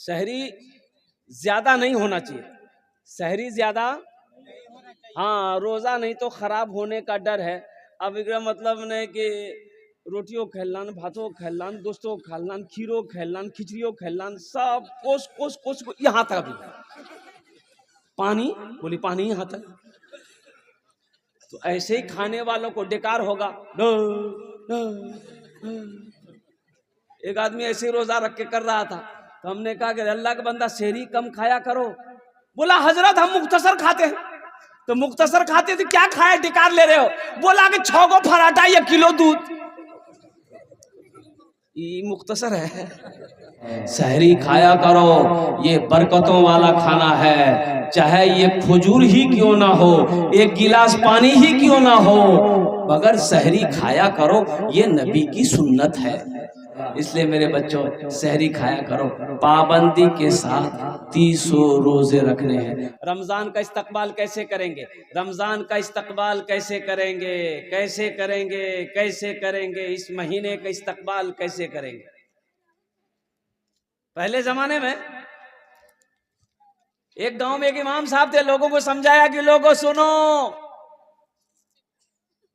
शहरी ज्यादा नहीं होना चाहिए, शहरी ज्यादा, हाँ रोजा नहीं तो खराब होने का डर है। अब एकरा मतलब नहीं कि रोटियों खेलन, भातों खेलन, दोस्तों खेलन, खीरो खेलन, खिचड़ियों खेलन, सब कोस कोस कोस यहाँ तक भी पानी, बोली पानी यहाँ तक। तो ऐसे ही खाने वालों को बेकार होगा। एक आदमी ऐसे ही रोजा रख के कर रहा था, तो हमने कहा कि अल्लाह का बंदा शहरी कम खाया करो। बोला हजरत हम मुख्तसर खाते हैं। तो मुख्तसर खाते थे क्या खाए, डिकार ले रहे हो? बोला कि 6 गो पराठा 1 किलो दूध। ये मुख्तसर है। शहरी खाया करो, ये बरकतों वाला खाना है। चाहे ये खजूर ही क्यों ना हो, एक गिलास पानी ही क्यों ना हो, मगर शहरी खाया करो, ये नबी की सुन्नत है। इसलिए मेरे बच्चों सहरी खाया करो, पाबंदी के साथ 30 रोजे रखने हैं। रमजान का इस्तकबाल कैसे करेंगे? रमजान का इस्तकबाल कैसे करेंगे? कैसे करेंगे? कैसे करेंगे? इस महीने का इस्तकबाल कैसे करेंगे? पहले जमाने में एक गांव में एक इमाम साहब थे, लोगों को समझाया कि लोगों सुनो,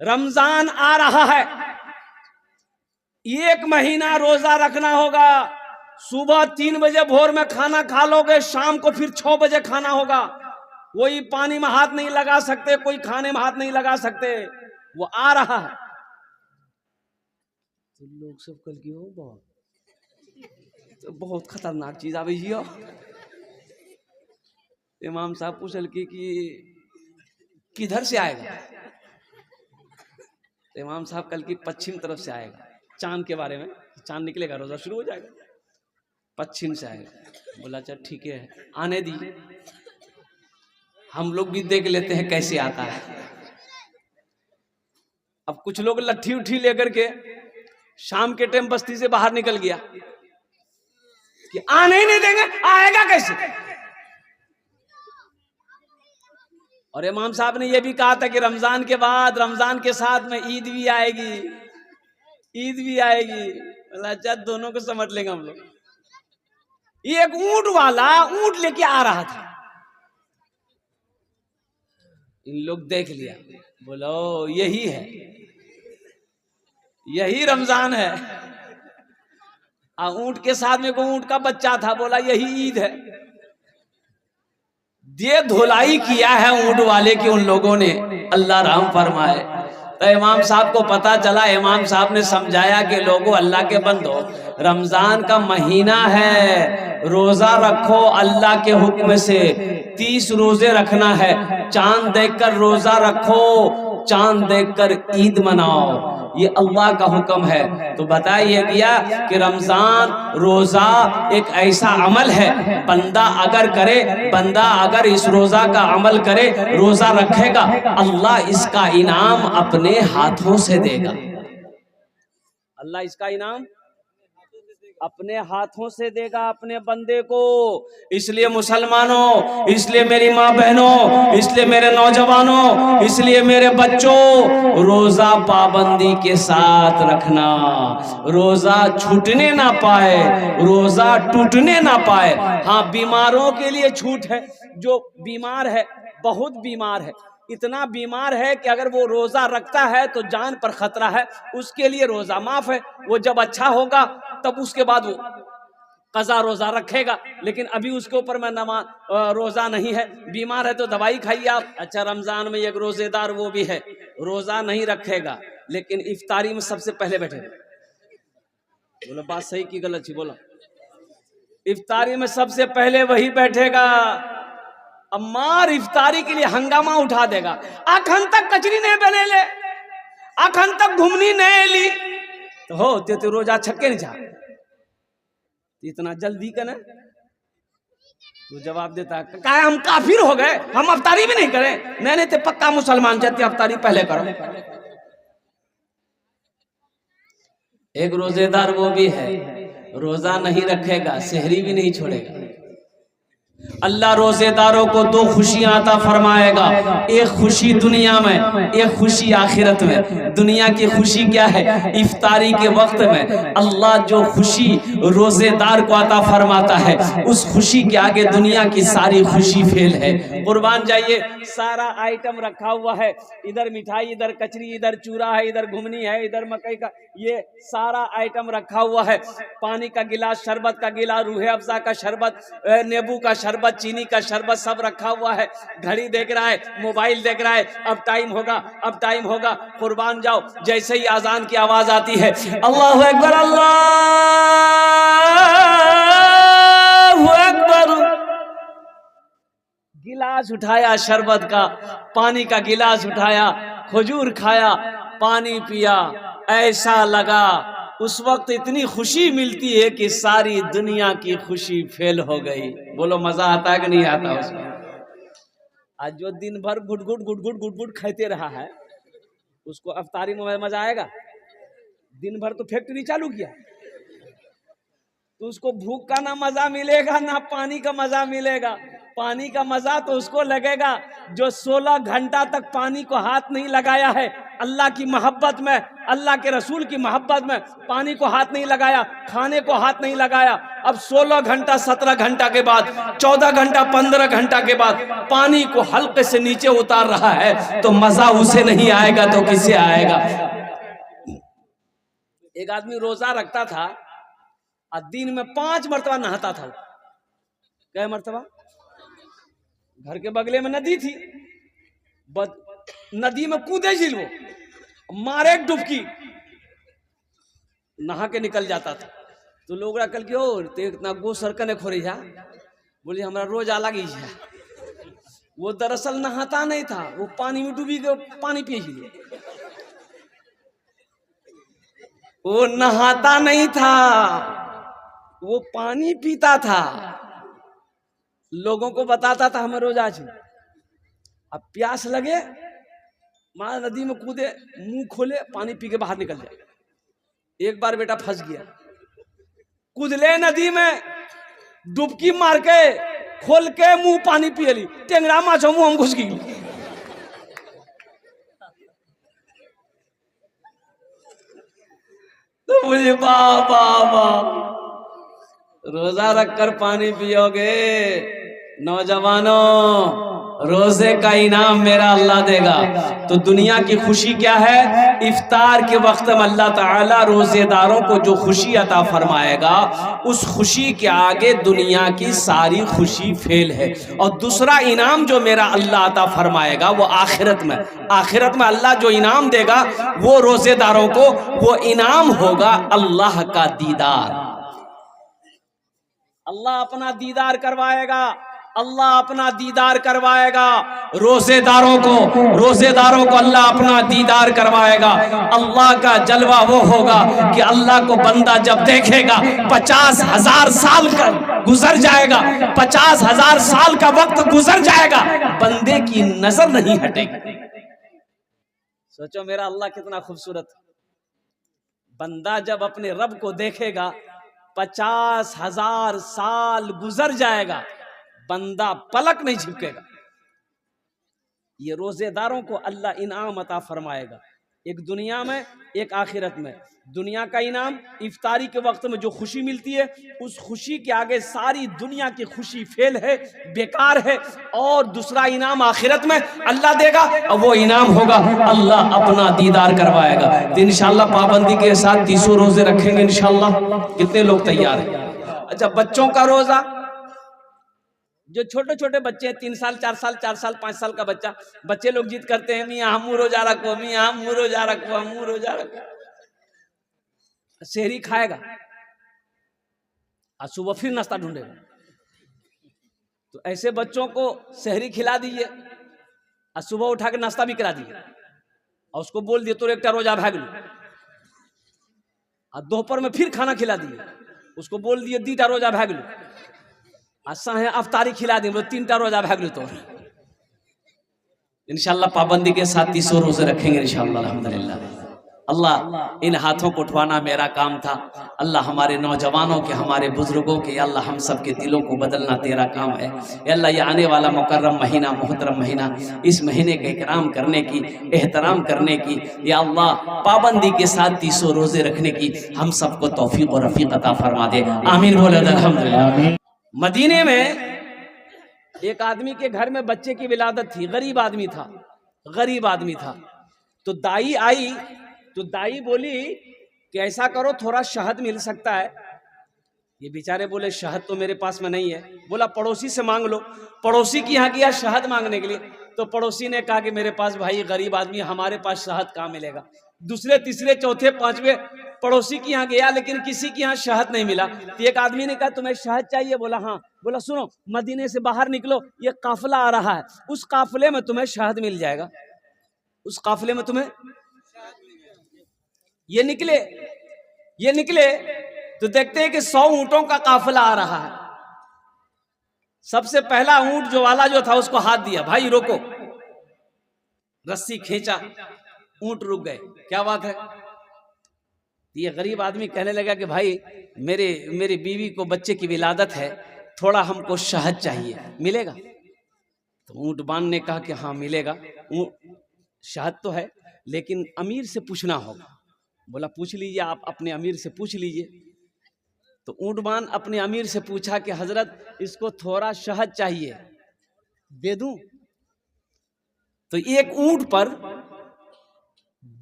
रमजान आ रहा है, 1 महीना रोजा रखना होगा। सुबह 3 बजे भोर में खाना खा लोगे, शाम को फिर 6 बजे खाना होगा। कोई पानी में हाथ नहीं लगा सकते, कोई खाने में हाथ नहीं लगा सकते, वो आ रहा है। तो लोग सब कल की हो बहुत खतरनाक चीज आ गई। इमाम साहब पूछल कि किधर से आएगा? तो इमाम साहब कल की पश्चिम तरफ से आएगा। चांद के बारे में, चांद निकलेगा रोजा शुरू हो जाएगा, पश्चिम से आएगा। बोला अच्छा ठीक है, आने दी, हम लोग भी देख लेते हैं कैसे आता है। अब कुछ लोग लट्ठी उठी लेकर के शाम के टाइम बस्ती से बाहर निकल गया कि आने ही नहीं देंगे, आएगा कैसे? और इमाम साहब ने यह भी कहा था कि रमजान के बाद, रमजान के साथ में ईद भी आएगी, ईद भी आएगी। अच्छा दोनों को समझ लेंगे हम लोग। ये एक ऊंट वाला ऊंट लेके आ रहा था, इन लोग देख लिया, बोलो यही है, यही रमजान है। ऊंट के साथ में को ऊंट का बच्चा था, बोला यही ईद है। दे धुलाई किया है ऊंट वाले की उन लोगों ने, अल्लाह रहम फरमाए। तो इमाम साहब को पता चला, इमाम साहब ने समझाया कि लोगों अल्लाह के बंदो, रमजान का महीना है, रोजा रखो अल्लाह के हुक्म से, 30 रोजे रखना है। चांद देखकर रोजा रखो, चांद देखकर ईद मनाओ, ये अल्लाह का हुक्म है। तो बताइए गया कि रमजान रोजा एक ऐसा अमल है, बंदा अगर करे, बंदा अगर इस रोजा का अमल करे, रोजा रखेगा, अल्लाह इसका इनाम अपने हाथों से देगा। अल्लाह इसका इनाम अपने हाथों से देगा अपने बंदे को। इसलिए मुसलमानों, इसलिए मेरी माँ बहनों, इसलिए मेरे नौजवानों, इसलिए मेरे बच्चों, रोजा पाबंदी के साथ रखना, रोजा छूटने ना पाए, रोजा टूटने ना पाए। हाँ बीमारों के लिए छूट है, जो बीमार है, बहुत बीमार है, इतना बीमार है कि अगर वो रोजा रखता है तो जान पर खतरा है, उसके लिए रोजा माफ है। वो जब अच्छा होगा तब उसके बाद वो कज़ा रोजा रखेगा, लेकिन अभी उसके ऊपर में रोजा नहीं है, बीमार है तो दवाई खाइए आप। अच्छा रमजान में एक रोजेदार वो भी है, रोजा नहीं रखेगा लेकिन इफ्तारी में सबसे पहले बैठेगा। बोलो बात सही की गलत थी? बोलो इफ्तारी में सबसे पहले वही बैठेगा। अब मार इफ्तारी के लिए हंगामा उठा देगा, अखन तक कचरी नहीं बने ले, अखन तक घुमनी नहीं ली, तो हो ते रोजा छक्के नहीं जा, इतना जल्दी का ना। तो जवाब देता है क्या हम काफिर हो गए, हम अफ्तारी भी नहीं करें? नहीं ते पक्का मुसलमान जाते, अफ्तारी पहले करो। एक रोजेदार वो भी है, रोजा नहीं रखेगा, सहरी भी नहीं छोड़ेगा, अल्लाह रोजेदारों को दो खुशियां अता फरमाएगा, एक खुशी दुनिया में, एक खुशी आखिरत में। दुनिया की खुशी क्या है? इफ्तारी के वक्त में अल्लाह जो खुशी रोजेदार को अता फरमाता है, उस खुशी के आगे दुनिया की सारी खुशी फेल है। कुर्बान जाइए, सारा आइटम रखा हुआ है, इधर मिठाई, इधर कचरी, इधर चूरा है, इधर घुमनी है, इधर मकई का, ये सारा आइटम रखा हुआ है। पानी का गिलास, शरबत का गिलास, रूहे अफ़ज़ा का शरबत, नींबू का शरबत, चीनी का शरबत, सब रखा हुआ है। घड़ी देख रहा है, मोबाइल देख रहा है, अब टाइम होगा, अब टाइम होगा। कुर्बान जाओ, जैसे ही आजान की आवाज आती है, अल्लाहु अकबर, अल्लाहु अकबर, गिलास उठाया शरबत का, पानी का गिलास उठाया, खजूर खाया, पानी पिया, ऐसा लगा उस वक्त इतनी खुशी मिलती है कि सारी दुनिया की खुशी फेल हो गई। बोलो मजा आता है कि नहीं आता उसमें? आज जो दिन भर गुट गुट गुट गुट गुट गुट खाते रहा है, उसको अफ्तारी में मजा आएगा? दिन भर तो फैक्ट्री चालू किया, तो उसको भूख का ना मजा मिलेगा, ना पानी का मजा मिलेगा। पानी का मजा तो उसको लगेगा जो 16 घंटा तक पानी को हाथ नहीं लगाया है, अल्लाह की मोहब्बत में, अल्लाह के रसूल की मोहब्बत में पानी को हाथ नहीं लगाया, खाने को हाथ नहीं लगाया। अब 16 घंटा, 17 घंटा के बाद, 14 घंटा, 15 घंटा के बाद पानी को हल्के से नीचे उतार रहा है, तो मजा उसे नहीं आएगा तो किसे आएगा? एक आदमी रोजा रखता था और दिन में 5 मरतबा नहाता था। क्या मरतबा? घर के बगले में नदी थी, नदी में कूदे झील, वो मारे डुबकी, नहा के निकल जाता था। तो लोग कल के तो इतना गो सरकने खोरी जा, बोली हमारा रोज अलग ही है। वो दरअसल नहाता नहीं था, वो पानी में डूबी के पानी पिए लिए, वो नहाता नहीं था, वो पानी पीता था। लोगों को बताता था हमें रोजा आज। अब प्यास लगे, माँ नदी में कूदे, मुंह खोले, पानी पी के बाहर निकल जाए। एक बार बेटा फंस गया, कूदले नदी में, डुबकी मार के, खोल के मुंह पानी पिए ली, टेंगरा माछो मुंह हम घुस गई। तो मुझे बाबा रोजा रखकर पानी पियोगे? नौजवानों, रोजे का इनाम मेरा अल्लाह देगा। तो दुनिया की खुशी क्या है? इफ्तार के वक्त में अल्लाह ताला रोजेदारों को जो खुशी अता फरमाएगा, उस खुशी के आगे दुनिया की सारी खुशी फेल है। और दूसरा इनाम जो मेरा अल्लाह अता फरमाएगा वो आखिरत में, आखिरत में अल्लाह जो इनाम देगा वो रोजेदारों को, वो इनाम होगा अल्लाह का दीदार। अल्लाह अपना दीदार करवाएगा, अल्लाह अपना दीदार करवाएगा रोजेदारों को, रोजेदारों को अल्लाह अपना दीदार करवाएगा। अल्लाह का जलवा वो होगा कि अल्लाह को बंदा जब देखेगा, 50,000 साल का गुजर जाएगा, 50,000 साल का वक्त गुजर जाएगा, बंदे की नजर नहीं हटेगी। सोचो मेरा अल्लाह कितना खूबसूरत। बंदा जब अपने रब को देखेगा, 50,000 साल गुजर जाएगा, बंदा पलक नहीं झपकेगा। ये रोजेदारों को अल्लाह इनाम अता फरमाएगा, एक दुनिया में, एक आखिरत में। दुनिया का इनाम इफ्तारी के वक्त में जो खुशी मिलती है, उस खुशी के आगे सारी दुनिया की खुशी फेल है, बेकार है। और दूसरा इनाम आखिरत में अल्लाह देगा, और वो इनाम होगा अल्लाह अपना दीदार करवाएगा। तो इंशाअल्लाह पाबंदी के साथ 30 रोजे रखेंगे इंशाअल्लाह। कितने लोग तैयार हैं? अच्छा, बच्चों का रोजा, जो छोटे छोटे बच्चे हैं, 3 साल 4 साल 4 साल 5 साल का बच्चा, बच्चे लोग जिद करते हैं, मियाँ हम रोजा रखो, मियाँ हम रोजा रखो, हम रोजा रखो। शहरी खाएगा और सुबह फिर नाश्ता ढूंढेगा। तो ऐसे बच्चों को शहरी खिला दीजिए और सुबह उठा के नाश्ता भी करा दीजिए, और उसको बोल दिए तो एक रोजा भाग लो। और दोपहर में फिर खाना खिला दिए, उसको बोल दिए 2 रोजा भाग लो। आशा है अफ्तारी खिला दी, 3 रोजा भाग लो। तो इंशाल्लाह पाबंदी के साथ 30 रोजे रखेंगे इंशाल्लाह। अल्हम्दुलिल्लाह। अल्लाह इन हाथों को उठवाना मेरा काम था। अल्लाह हमारे नौजवानों के, हमारे बुजुर्गों के, अल्लाह हम सब के दिलों को बदलना तेरा काम है। अल्लाह ये आने वाला मुकर्रम महीना, मोहतरम महीना, इस महीने का इकराम करने की, एहतराम करने की, या अल्लाह पाबंदी के साथ 300 रोजे रखने की हम सबको तौफीक और रफीक अता फरमा दे। आमीन बोले अल्हम्दुलिल्लाह। मदीने में एक आदमी के घर में बच्चे की विलादत थी, गरीब आदमी था, गरीब आदमी था। तो दाई आई, तो दाई बोली कि ऐसा करो थोड़ा शहद मिल सकता है। ये बेचारे बोले शहद तो मेरे पास में नहीं है। बोला पड़ोसी से मांग लो। पड़ोसी के यहाँ गया शहद मांगने के लिए, तो पड़ोसी ने कहा कि मेरे पास भाई गरीब आदमी, हमारे पास शहद कहाँ मिलेगा। दूसरे तीसरे चौथे पांचवे पड़ोसी के यहाँ गया, लेकिन किसी के यहाँ शहद नहीं मिला। तो एक आदमी ने कहा तुम्हें शहद चाहिए? बोला हाँ। बोला सुनो, मदीने से बाहर निकलो, ये काफिला आ रहा है, उस काफिले में तुम्हें शहद मिल जाएगा, उस काफिले में तुम्हें। ये निकले तो देखते हैं कि 100 ऊंटों का काफिला आ रहा है। सबसे पहला ऊंट जो वाला जो था उसको हाथ दिया, भाई रोको, रस्सी खींचा, ऊंट रुक गए। क्या बात है? ये गरीब आदमी कहने लगा कि भाई मेरी बीवी को बच्चे की विलादत है, थोड़ा हमको शहद चाहिए, मिलेगा? तो ऊंट बान ने कहा कि हाँ मिलेगा, शहद तो है लेकिन अमीर से पूछना होगा। बोला पूछ लीजिए, आप अपने अमीर से पूछ लीजिए। तो ऊंटबान अपने अमीर से पूछा कि हजरत इसको थोड़ा शहद चाहिए, दे दूं? तो एक ऊंट पर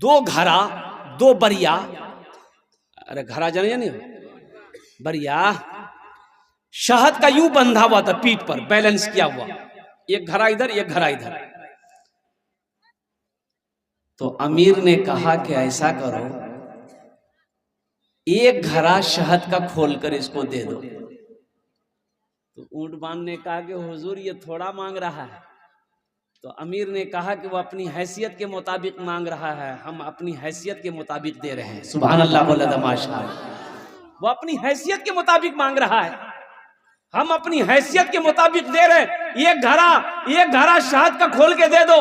2 घड़ा, 2 बरिया, अरे घड़ा जाने नहीं, बरिया शहद का यूं बंधा हुआ था, पीठ पर बैलेंस किया हुआ, एक घड़ा इधर एक घड़ा इधर। तो अमीर ने कहा कि ऐसा करो, एक घड़ा शहद का खोलकर इसको दे दो। तो ऊंटबान ने कहा कि हुजूर ये थोड़ा मांग रहा है। तो अमीर ने कहा कि वो अपनी हैसियत के मुताबिक मांग रहा है, हम अपनी हैसियत के मुताबिक दे रहे हैं। सुभान अल्लाह बोला माशाअल्लाह। वो अपनी हैसियत के मुताबिक मांग रहा है, हम अपनी हैसियत के मुताबिक दे रहे हैं। एक घड़ा शहद का खोल के दे दो।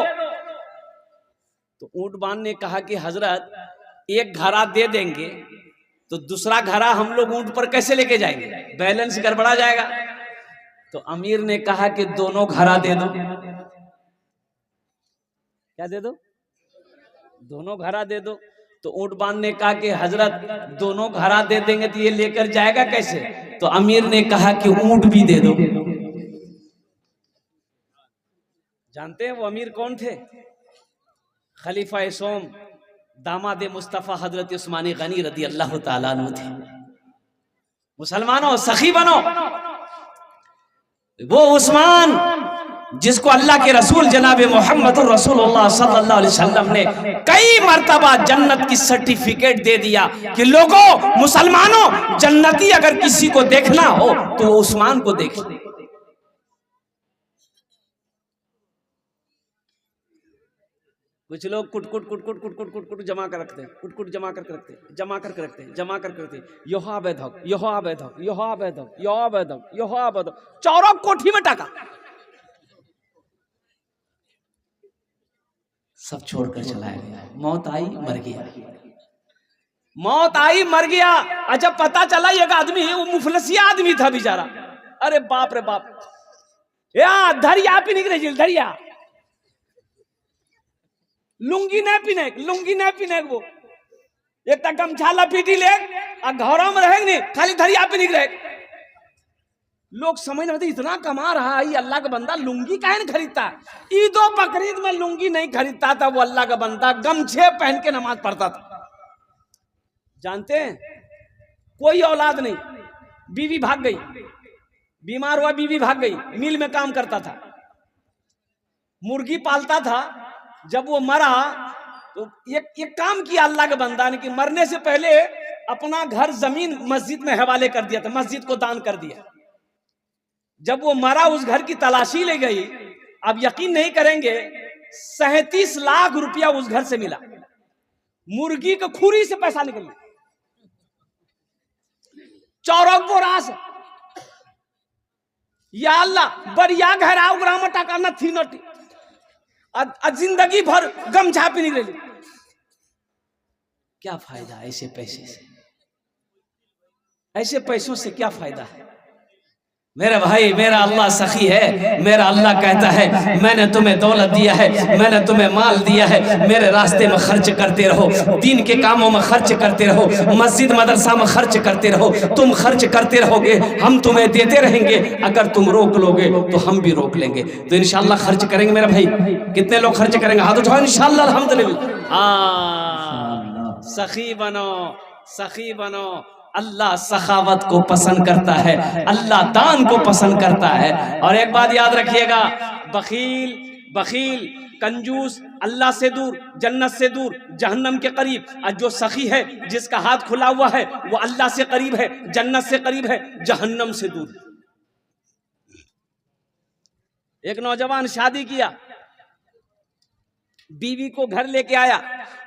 तो ऊंटबान ने कहा कि हजरत एक घड़ा दे देंगे तो दूसरा घड़ा हम लोग ऊंट पर कैसे लेके जाएंगे, बैलेंस गड़बड़ा जाएगा। तो अमीर ने कहा कि दोनों घड़ा दे दो। क्या दे दो? दोनों घड़ा दे दो। तो ऊंटबान ने कहा कि हजरत दोनों घड़ा दे देंगे तो ये लेकर जाएगा कैसे? तो अमीर ने कहा कि ऊंट भी दे दो। जानते हैं वो अमीर कौन थे? खलीफा सोम, दामाद मुस्तफ़ा हजरत उस्मानी गनी रदी अल्लाह ताला अन्हु थे। मुसलमानों सखी बनो, वो उस्मान जिसको अल्लाह के रसूल जनाब मोहम्मद रसूलुल्लाह सल्लल्लाहु अलैहि वसल्लम ने कई मर्तबा जन्नत की सर्टिफिकेट दे दिया कि लोगों मुसलमानों, जन्नती अगर किसी को देखना हो तो उस्मान को देखिए। कुछ लोग कुट जमा कर रखते हैं, कुट जमा करके रखते हैं, जमा करके रखते हैं, जमा करके रखते हैं। योहा बैधक, योहा बैधक, योहा बैधक, योहा बैधक, योहा बैधक, चौरों कोठी में टाका, सब छोड़कर चला गया। मौत आई मर गया, मौत आई मर गया। अच्छा पता चला एक आदमी, वो मुफलसिया आदमी था बेचारा। अरे बाप रे बाप, या धरिया पी निकले, धरिया लुंगी नहीं पीने वो एक तक गमछा लपीटी ले और घरों में रहेंगे नहीं, खाली धरिया पे निकले। लोग समझ नहीं, इतना कमा रहा है ये अल्लाह का बंदा, लुंगी काहे नहीं खरीदता? ईदो बकरीद में लुंगी नहीं खरीदता था वो अल्लाह का बंदा, गमछे पहन के नमाज पढ़ता था। जानते हैं कोई औलाद नहीं, बीवी भाग गई, बीमार हुआ बीवी भाग गई, मिल में काम करता था, मुर्गी पालता था। जब वो मरा तो एक काम किया अल्लाह के बंदा ने कि मरने से पहले अपना घर जमीन मस्जिद में हवाले कर दिया था, मस्जिद को दान कर दिया। जब वो मरा उस घर की तलाशी ले गई, अब यकीन नहीं करेंगे 37 लाख रुपया उस घर से मिला, मुर्गी के खुरी से पैसा निकल, चौरक बोरास, या अल्लाह बरिया घेराव ग्राम टाका न थी नटी, जिंदगी भर गमछा पे निकले। क्या फायदा ऐसे पैसे से, ऐसे पैसों से क्या फायदा है। मेरे भाई, मेरा अल्लाह सखी है। मेरा अल्लाह कहता है मैंने तुम्हें दौलत दिया है, मैंने तुम्हें माल दिया है, मेरे रास्ते में खर्च करते रहो, दीन के कामों में खर्च करते रहो, मस्जिद मदरसा में खर्च करते रहो। तुम खर्च करते रहोगे, हम तुम्हें देते रहेंगे। अगर तुम रोक लोगे तो हम भी रोक लेंगे। तो इंशाल्लाह खर्च करेंगे मेरे भाई। कितने लोग खर्च करेंगे? हाथ उठाओ इंशाल्लाह। अल्हम्दुलिल्लाह। सखी बनो, सखी बनो। अल्लाह सखावत को पसंद करता है, अल्लाह दान को पसंद करता है। और एक बात याद रखिएगा, बखील, बखील, कंजूस अल्लाह से दूर, जन्नत से दूर, जहन्नम के करीब। और जो सखी है, जिसका हाथ खुला हुआ है, वो अल्लाह से करीब है, जन्नत से करीब है, जहन्नम से दूर। एक नौजवान शादी किया, बीवी को घर लेके आया,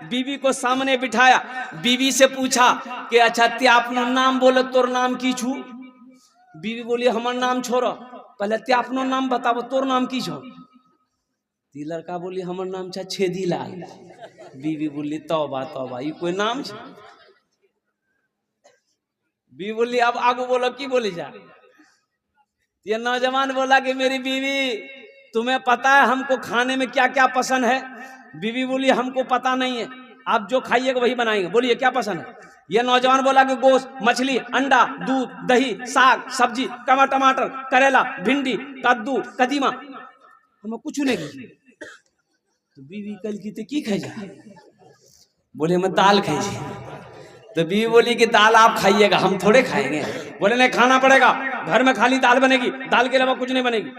बीवी को सामने बिठाया, बीवी से पूछा कि अच्छा ते अपना नाम बोलो, तोर नाम की छू? बीवी बोली हमार नाम छोड़ो, पहले ते अपनो नाम बताओ, तोर नाम की छो? ती लड़का बोली हमार नाम छा छेदी लाल। बीवी बोली तौबा तौबा, ये कोई नाम छे? बीवी बोली अब आगू बोलो, की बोली जा? ये नौजवान बोला कि मेरी बीवी, तुम्हें पता है हमको खाने में क्या क्या पसंद है? बीवी बोली हमको पता नहीं है, आप जो खाइएगा वही बनाएंगे। बोलिए क्या पसंद है? यह नौजवान बोला कि गोश्त, मछली, अंडा, दूध, दही, साग, सब्जी, टमाटर, करेला, भिंडी, कद्दू, कदीमा, हमें कुछ नहीं। तो बीवी कल की की खाई जा? बोले मैं दाल खाई जी। तो बीवी बोली कि दाल आप खाइएगा, हम थोड़े खाएंगे। बोले नहीं, खाना पड़ेगा, घर में खाली दाल बनेगी, दाल के अलावा कुछ नहीं बनेगी।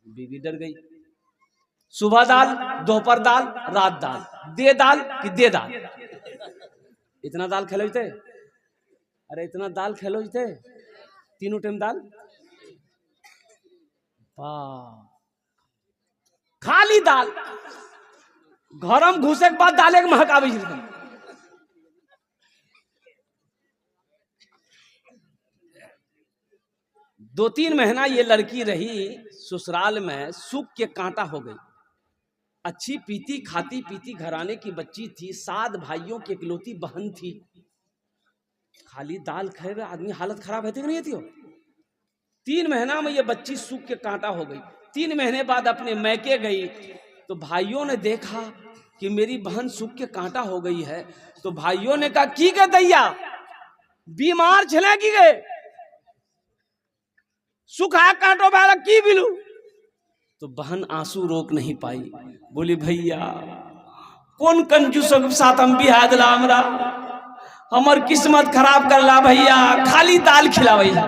बीवी डर गई। सुबह दाल, दोपहर दाल, रात दाल, दे दाल कि दे दाल। इतना दाल खेलो थे? अरे इतना दाल खेलो थे, तीनों टाइम दाल, खाली दाल। घर में घुसे के बाद दाल एक महकावे। 2-3 महीना ये लड़की रही ससुराल में, सुख के कांटा हो गई। अच्छी पीती खाती पीती घराने की बच्ची थी, 7 भाइयों की इकलौती बहन थी। खाली दाल खाए हुए आदमी हालत खराब है कि नहीं थी? 3 महीना में ये बच्ची सुख के कांटा हो गई। 3 महीने बाद अपने मैके गई तो भाइयों ने देखा कि मेरी बहन सुख के कांटा हो गई है। तो भाइयों ने कहा की गए दैया, बीमार छले की गए, सुखा कांटो बैला की बिलू। तो बहन आंसू रोक नहीं पाई, बोली भैया कौन कंजूसों के साथ हम बिहा दिला, हमरा हमर किस्मत खराब कर ला भैया, खाली दाल खिला भैया।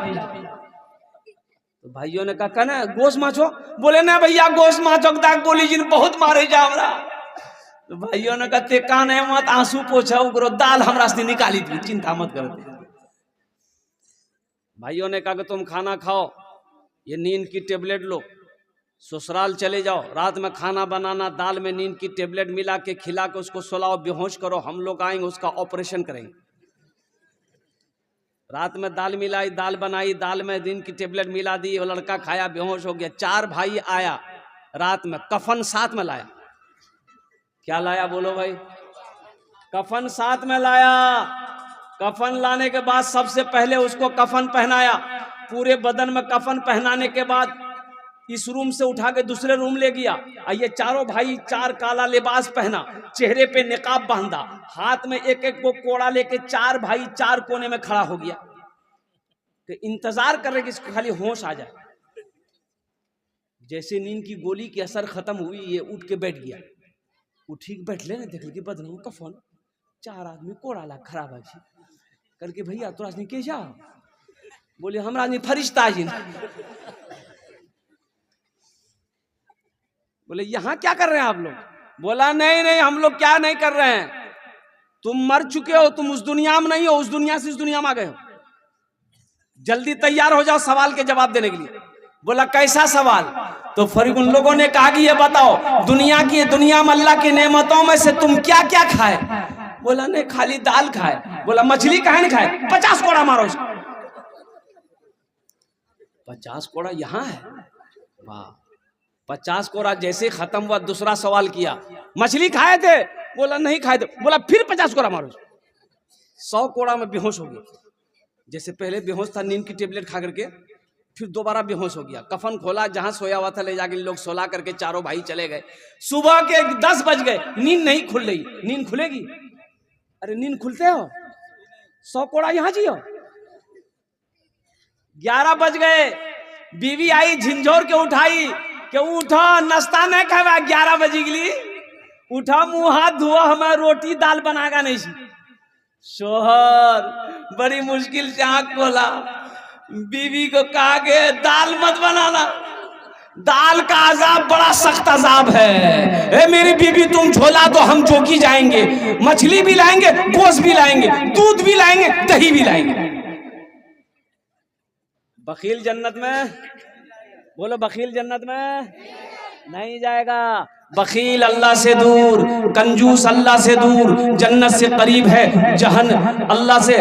तो भाइयों ने कहा ना गोश्त माछो? बोले ना भैया गोश्त माछो दाग बोली जिन बहुत मारे जा हमरा। तो भाइयों ने कहते कान है मत, आंसू पोछा उगरो, दाल हमरा से निकाली दी, चिंता मत करो। भाइयों ने कहा कि तुम खाना खाओ, ये नींद की टेबलेट लो, ससुराल चले जाओ, रात में खाना बनाना, दाल में नींद की टेबलेट मिला के खिला के उसको सुलाओ, बेहोश करो, हम लोग आएंगे उसका ऑपरेशन करेंगे। रात में दाल मिलाई, दाल बनाई, दाल में नींद की टेबलेट मिला दी, वो लड़का खाया, बेहोश हो गया। 4 भाई आया रात में, कफन साथ में लाया। क्या लाया बोलो भाई? कफन साथ में लाया। कफन लाने के बाद सबसे पहले उसको कफन पहनाया, पूरे बदन में कफन पहनाने के बाद इस रूम से उठा के दूसरे रूम ले गया। ये चारों भाई 4 काला लिबास पहना, चेहरे पे निकाब बांधा, हाथ में एक एक को कोड़ा लेके 4 भाई 4 कोने में खड़ा हो गया कि इंतजार कर रहे कि इसको खाली होश आ जाए। जैसे नींद की गोली की असर खत्म हुई, ये उठ के बैठ गया। उठी के बैठ ले ना, देख कि बदन कफन 4 आदमी कोड़ा ला खराब है करके, भैया तोरा के जा? बोले हमरा फरिश्ता जी। बोले यहाँ क्या कर रहे हैं आप लोग? बोला नहीं नहीं हम लोग क्या नहीं कर रहे हैं, तुम मर चुके हो, तुम उस दुनिया में नहीं हो, उस दुनिया से इस दुनिया में आ गए हो, जल्दी तैयार हो जाओ सवाल के जवाब देने के लिए। बोला कैसा सवाल? तो फिर उन लोगों ने कहा कि ये बताओ दुनिया में अल्लाह की नेमतों में से तुम क्या क्या खाए? बोला नहीं खाली दाल खाए। बोला मछली काहे नहीं खाए? 50 कोड़ा मारो उसको। 50 कोड़ा यहाँ है? वाह। 50 कोड़ा जैसे खत्म हुआ, दूसरा सवाल किया, मछली खाए थे? बोला नहीं खाए थे। बोला फिर 50 कोड़ा मारो। 100 कोड़ा में बेहोश हो गया। जैसे पहले बेहोश था नींद की टेबलेट खा करके, फिर दोबारा बेहोश हो गया। कफन खोला, जहां सोया हुआ था ले जाके लोग सोला करके चारों भाई चले गए। सुबह के 10 बज गए, नींद नहीं खुल रही। नींद खुलेगी? अरे नींद खुलते हो? 100 कोड़ा यहां जियो। 11 बज गए, बीवी आई झिंझोर के उठाई कि उठो नाश्ता नहीं खावा, 11 बजे के लिए उठा, मुंह हाथ धुआ, हमें रोटी दाल बनागा नहीं। शोहर बड़ी मुश्किल से आंख खोला, बीवी को कहा कि दाल मत बनाना, दाल का अजाब बड़ा सख्त अजाब है। ए मेरी बीवी तुम झोला दो, हम चौकी जाएंगे, मछली भी लाएंगे, गोश्त भी लाएंगे, दूध भी लाएंगे, दही भी लाएंगे। बखील जन्नत में, बोलो बखील जन्नत में नहीं जाएगा। बखील अल्लाह से दूर, कंजूस अल्लाह से दूर, जन्नत से करीब है, जहन अल्लाह से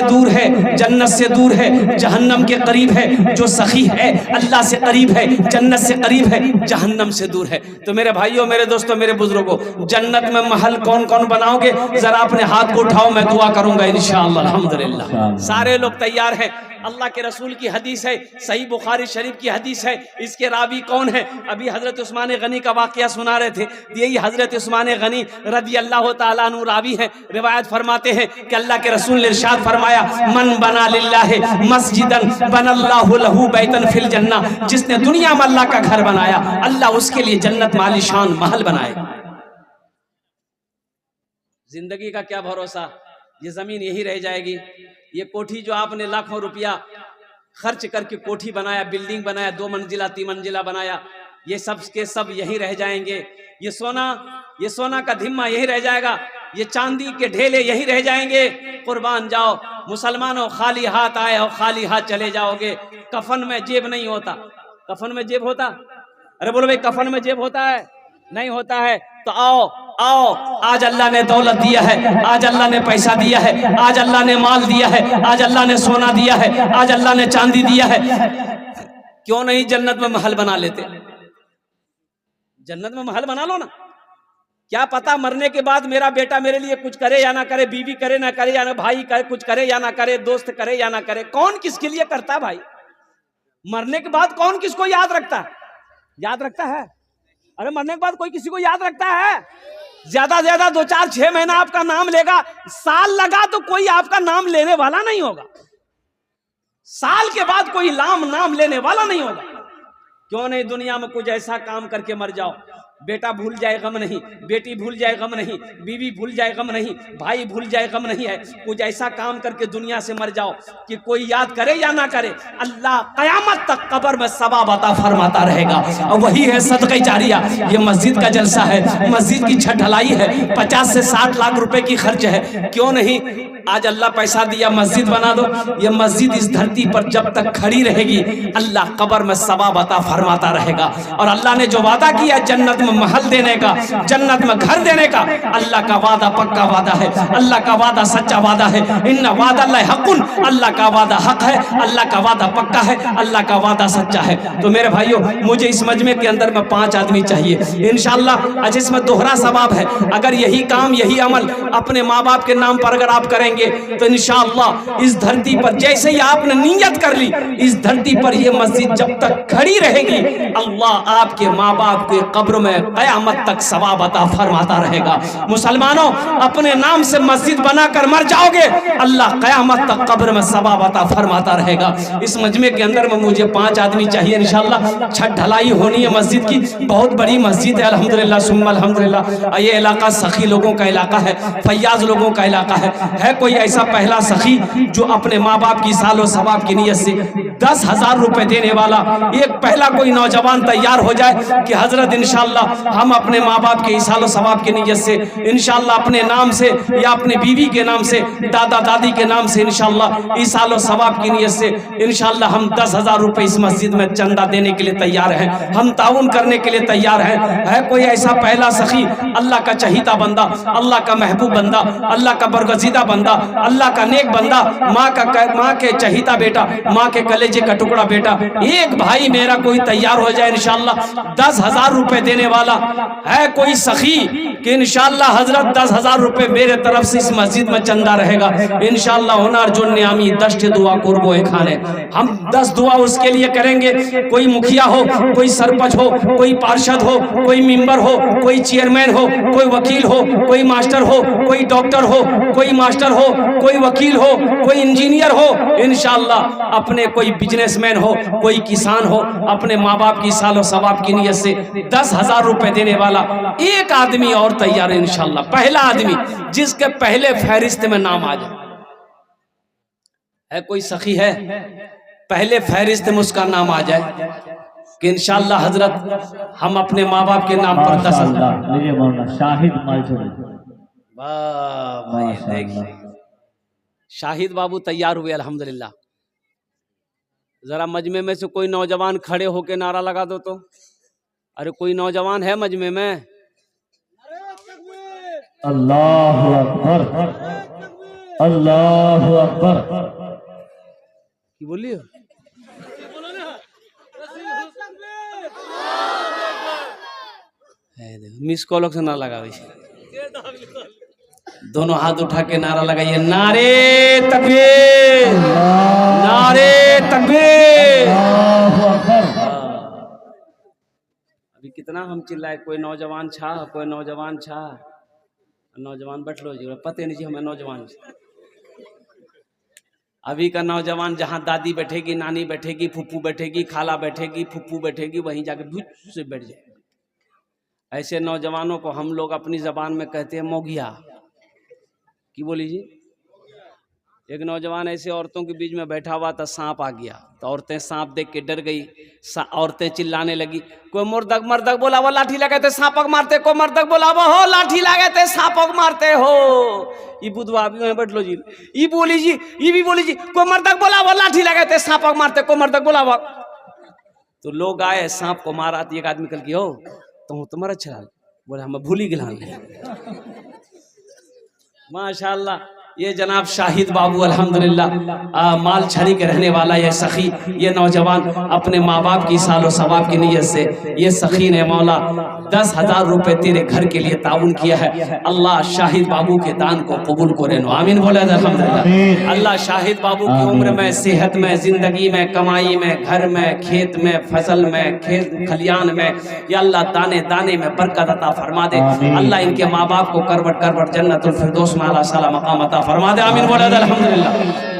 दूर है, जन्नत से दूर है, जहन्नम के करीब है। जो सखी है अल्लाह से करीब है, जन्नत से करीब है, जहन्नम से दूर है। तो मेरे भाइयों, मेरे दोस्तों, मेरे बुजुर्गों, जन्नत में महल कौन कौन बनाओगे? जरा अपने हाथ को उठाओ, मैं दुआ करूंगा इंशाअल्लाह। अल्हम्दुलिल्लाह सारे लोग तैयार हैं। अल्लाह के रसूल की हदीस है, सही बुखारी शरीफ की हदीस है। इसके रावी कौन है? अभी हजरत उस्मान गनी का वाकया सुना रहे थे। यही हजरत उस्मान गनी रदी अल्लाह ताला अन्हु रावी है। रिवायत फरमाते हैं कि अल्लाह के रसूल ने इरशाद फरमाया, मन बना लिल्लाहि मस्जिदन बनल्लाहु लहू बैतन फिल जन्ना। जिसने दुनिया में अल्लाह का घर बनाया, अल्लाह उसके लिए जन्नत में आलीशान महल बनाएगा। जिंदगी का क्या भरोसा, ये जमीन यही रह जाएगी। ये कोठी जो आपने लाखों रुपया खर्च करके कोठी बनाया, बिल्डिंग बनाया, 2 मंजिला 3 मंजिला बनाया, ये सब के सब यही रह जाएंगे। ये सोना का धिम्मा यही रह जाएगा, ये चांदी के ढेले यही रह जाएंगे। कुर्बान जाओ मुसलमानों, खाली हाथ आए हो, खाली हाथ चले जाओगे। कफन में जेब नहीं होता। कफन में जेब होता? अरे बोलो भाई, कफन में जेब होता है? नहीं होता है। तो आओ, आज अल्लाह ने दौलत दिया है, आज अल्लाह ने पैसा दिया है, आज अल्लाह ने माल दिया है, आज अल्लाह ने सोना दिया है, आज अल्लाह ने चांदी दिया है। क्यों नहीं जन्नत में महल बना लेते? जन्नत में महल बना लो ना। क्या पता मरने के बाद मेरा बेटा मेरे लिए कुछ करे या ना करे, बीवी करे ना करे, या ना भाई करे कुछ करे या ना करे, दोस्त करे या ना करे, कौन किसके लिए करता भाई? मरने के बाद कौन किसको याद रखता है? याद रखता है? अरे मरने के बाद कोई किसी को याद रखता है? ज्यादा से ज्यादा 2-4-6 महीना आपका नाम लेगा, साल लगा तो कोई आपका नाम लेने वाला नहीं होगा। साल के बाद कोई नाम लेने वाला नहीं होगा। क्यों नहीं दुनिया में कुछ ऐसा काम करके मर जाओ, बेटा भूल जाए गम नहीं, बेटी भूल जाए गम नहीं, बीवी भूल जाए गम नहीं, भाई भूल जाए गम नहीं है। कुछ ऐसा काम करके दुनिया से मर जाओ कि कोई याद करे या ना करे, अल्लाह कयामत तक कब्र में सवाब अता फरमाता रहेगा। और वही है सदक़े जारिया। ये मस्जिद का जलसा है, मस्जिद की छत ढलाई है, 50 से 60 लाख रुपए की खर्च है। क्यों नहीं आज अल्लाह पैसा दिया, मस्जिद बना दो। ये मस्जिद इस धरती पर जब तक खड़ी रहेगी, अल्लाह कब्र में सवाब अता फरमाता रहेगा। और अल्लाह ने जो वादा किया जन्नत में महल देने का, जन्नत में घर देने का, अल्लाह का वादा पक्का वादा है, अल्लाह का वादा सच्चा वादा है। इन्ना वादा अल्लाह हक़ुन, अल्लाह का वादा हक है, अल्लाह का वादा पक्का है, अल्लाह का वादा सच्चा है। तो मेरे भाइयों, मुझे इस मजमे के अंदर में 5 आदमी चाहिए इंशाअल्लाह। आज इसमें दोहरा सवाब है। अगर यही काम, यही अमल अपने माँ बाप के नाम पर अगर आप करेंगे तो इंशाअल्लाह इस धरती पर जैसे ही आपने नियत कर ली, इस धरती पर यह मस्जिद जब तक खड़ी रहेगी, अल्लाह आपके माँ बाप के कब्र में क़यामत तक सवाब अता फरमाता रहेगा। मुसलमानों, अपने नाम से मस्जिद बनाकर मर जाओगे, अल्लाह क़यामत तक कब्र में सवाब अता फरमाता रहेगा। इस मजमे के अंदर में मुझे 5 आदमी चाहिए इंशाअल्लाह। छत ढलाई होनी है मस्जिद की, बहुत बड़ी मस्जिद है अल्हम्दुलिल्लाह सुम्मा अल्हम्दुलिल्लाह। ये इलाका सखी लोगों का इलाका है, फैयाज लोगों का इलाका है कोई ऐसा पहला सखी जो अपने माँ बाप की सालो सवाब की नीयत से 10,000 रुपए देने वाला एक पहला कोई नौजवान तैयार हो जाए कि हजरत इंशाअल्लाह हम अपने माँ बाप के सालो सवाब की नीयत से इंशाअल्लाह अपने नाम से या अपने बीवी के नाम से, दादा दादी के नाम से इंशाअल्लाह इस सालो सवाब की नीयत से इंशाअल्लाह हम 10,000 रुपए इस मस्जिद में चंदा देने के लिए तैयार हैं, हम ताउन करने के लिए तैयार हैं। है कोई ऐसा पहला सखी, अल्लाह का चहीता बंदा, अल्लाह का महबूब बंदा, अल्लाह का बरगजीदा बंदा, अल्लाह का नेक बंदा, माँ के चहीता बेटा, माँ के कलेजे का टुकड़ा बेटा, एक भाई मेरा कोई तैयार हो जाए इंशाअल्लाह 10,000 रुपए देने वाला है कोई सखी कि इंशाअल्लाह हजरत 10,000 रुपए मेरे तरफ से इस मस्जिद में चंदा रहेगा इंशाअल्लाह होनार जो नियामी 10 दुआ कुर्बो खाने हम 10 दुआ उसके लिए करेंगे। कोई मुखिया हो, कोई सरपंच हो, कोई पार्षद हो, कोई मेंबर हो, कोई चेयरमैन हो, कोई वकील हो, कोई मास्टर हो, कोई डॉक्टर हो, कोई मास्टर हो, कोई वकील हो, कोई इंजीनियर हो, इंशाअल्लाह अपने कोई बिजनेसमैन हो, कोई किसान हो, अपने माँ बाप की सालो सवाब की नियत से 10,000 रुपए देने वाला एक आदमी और तैयार है इंशाअल्लाह। पहला आदमी जिसके पहले फहरिस्त में नाम आ जाए, है कोई सखी है पहले फहरिस्त में उसका नाम आ जाए कि इंशाअल्लाह हजरत हम अपने माँ बाप के नाम पर 10,000। शाहिद मालचोरी, देखिए शाहिद बाबू तैयार हुए अल्हम्दुलिल्लाह। जरा मजमे में से कोई नौजवान खड़े होके नारा लगा दो तो। अरे कोई नौजवान है मजमे में? अल्लाहु अकबर, अल्लाहु अकबर। की बोलिए मिस कॉल से ना लगा, दोनों हाथ उठा के नारा लगाइए, नारे तकबीर, नारे तकबीर। अभी कितना हम चिल्लाए, कोई नौजवान छा, कोई नौजवान छा, नौजवान बैठ लो जी, पता नहीं जी हमें नौजवान। अभी का नौजवान जहाँ दादी बैठेगी, नानी बैठेगी, फुप्पू बैठेगी, खाला बैठेगी, फुप्पू बैठेगी, वहीं जाके भुज से बैठ जाए। ऐसे नौजवानों को हम लोग अपनी जबान में कहते हैं मोगिया। की बोली जी? एक नौजवान ऐसे औरतों के बीच में बैठा हुआ था, सांप आ गया तो औरतें सांप देख के डर गई, औरतें चिल्लाने लगी, कोई मर्दक मर्दक बोला वो लाठी लगे थे सांपक मारते, को मर्दक बोला वो हो लाठी लगे थे सांपक मारते हो। ये बुधवा भी बैठ लो जी, ये बोली जी, ये भी बोली जी, को मर्दक बोला वो लाठी लगे थे सांपक मारते, को मर्दक बोला वो। तो लोग आए, सांप को मारा, एक आदमी कल की हो तो तुम्हारा अच्छा बोला हम भूली गिला माशाअल्लाह। ये जनाब शाहिद बाबू अल्हम्दुलिल्लाह माल छड़ी के रहने वाला ये सखी, ये नौजवान अपने माँ बाप की सालो सवाब की नियत से ये सखी ने मौला 10,000 रुपए तेरे घर के लिए ताउन किया है। अल्लाह शाहिद बाबू के दान को कबूल करे नो, आमीन बोले अल्हम्दुलिल्लाह। अल्लाह शाहिद बाबू की उम्र में, सेहत में, जिंदगी में, कमाई में, घर में, खेत में, फसल में, खेत खलियान में, या अल्लाह दाने दाने में बरकत अता फरमा दे। अल्लाह इनके माँ बाप को करवट करवट जन्नतुल फिरदौस में आला साला मकाम अता फरमा दे, आमीन बोले अल्हम्दुलिल्लाह।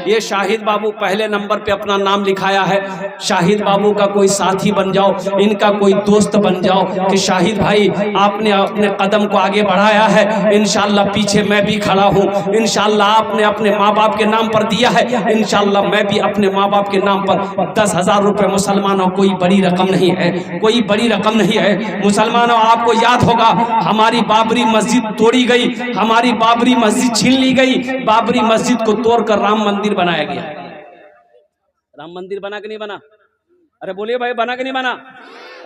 ये शाहिद बाबू पहले नंबर पे अपना नाम लिखाया है। शाहिद बाबू का कोई साथी बन जाओ, इनका कोई दोस्त बन जाओ कि शाहिद भाई आपने अपने कदम को आगे बढ़ाया है, इंशाअल्लाह पीछे मैं भी खड़ा हूँ। इंशाअल्लाह आपने अपने माँ बाप के नाम पर दिया है, इंशाअल्लाह मैं भी अपने माँ बाप के नाम पर 10,000 रुपए। मुसलमानों कोई बड़ी रकम नहीं है, कोई बड़ी रकम नहीं है मुसलमानों। आपको याद होगा हमारी बाबरी मस्जिद तोड़ी गई, हमारी बाबरी मस्जिद छीन ली गई, बाबरी मस्जिद को तोड़कर राम मंदिर बनाया गया। राम मंदिर बना कि नहीं बना? अरे बोलिए भाई, बना कि नहीं बना?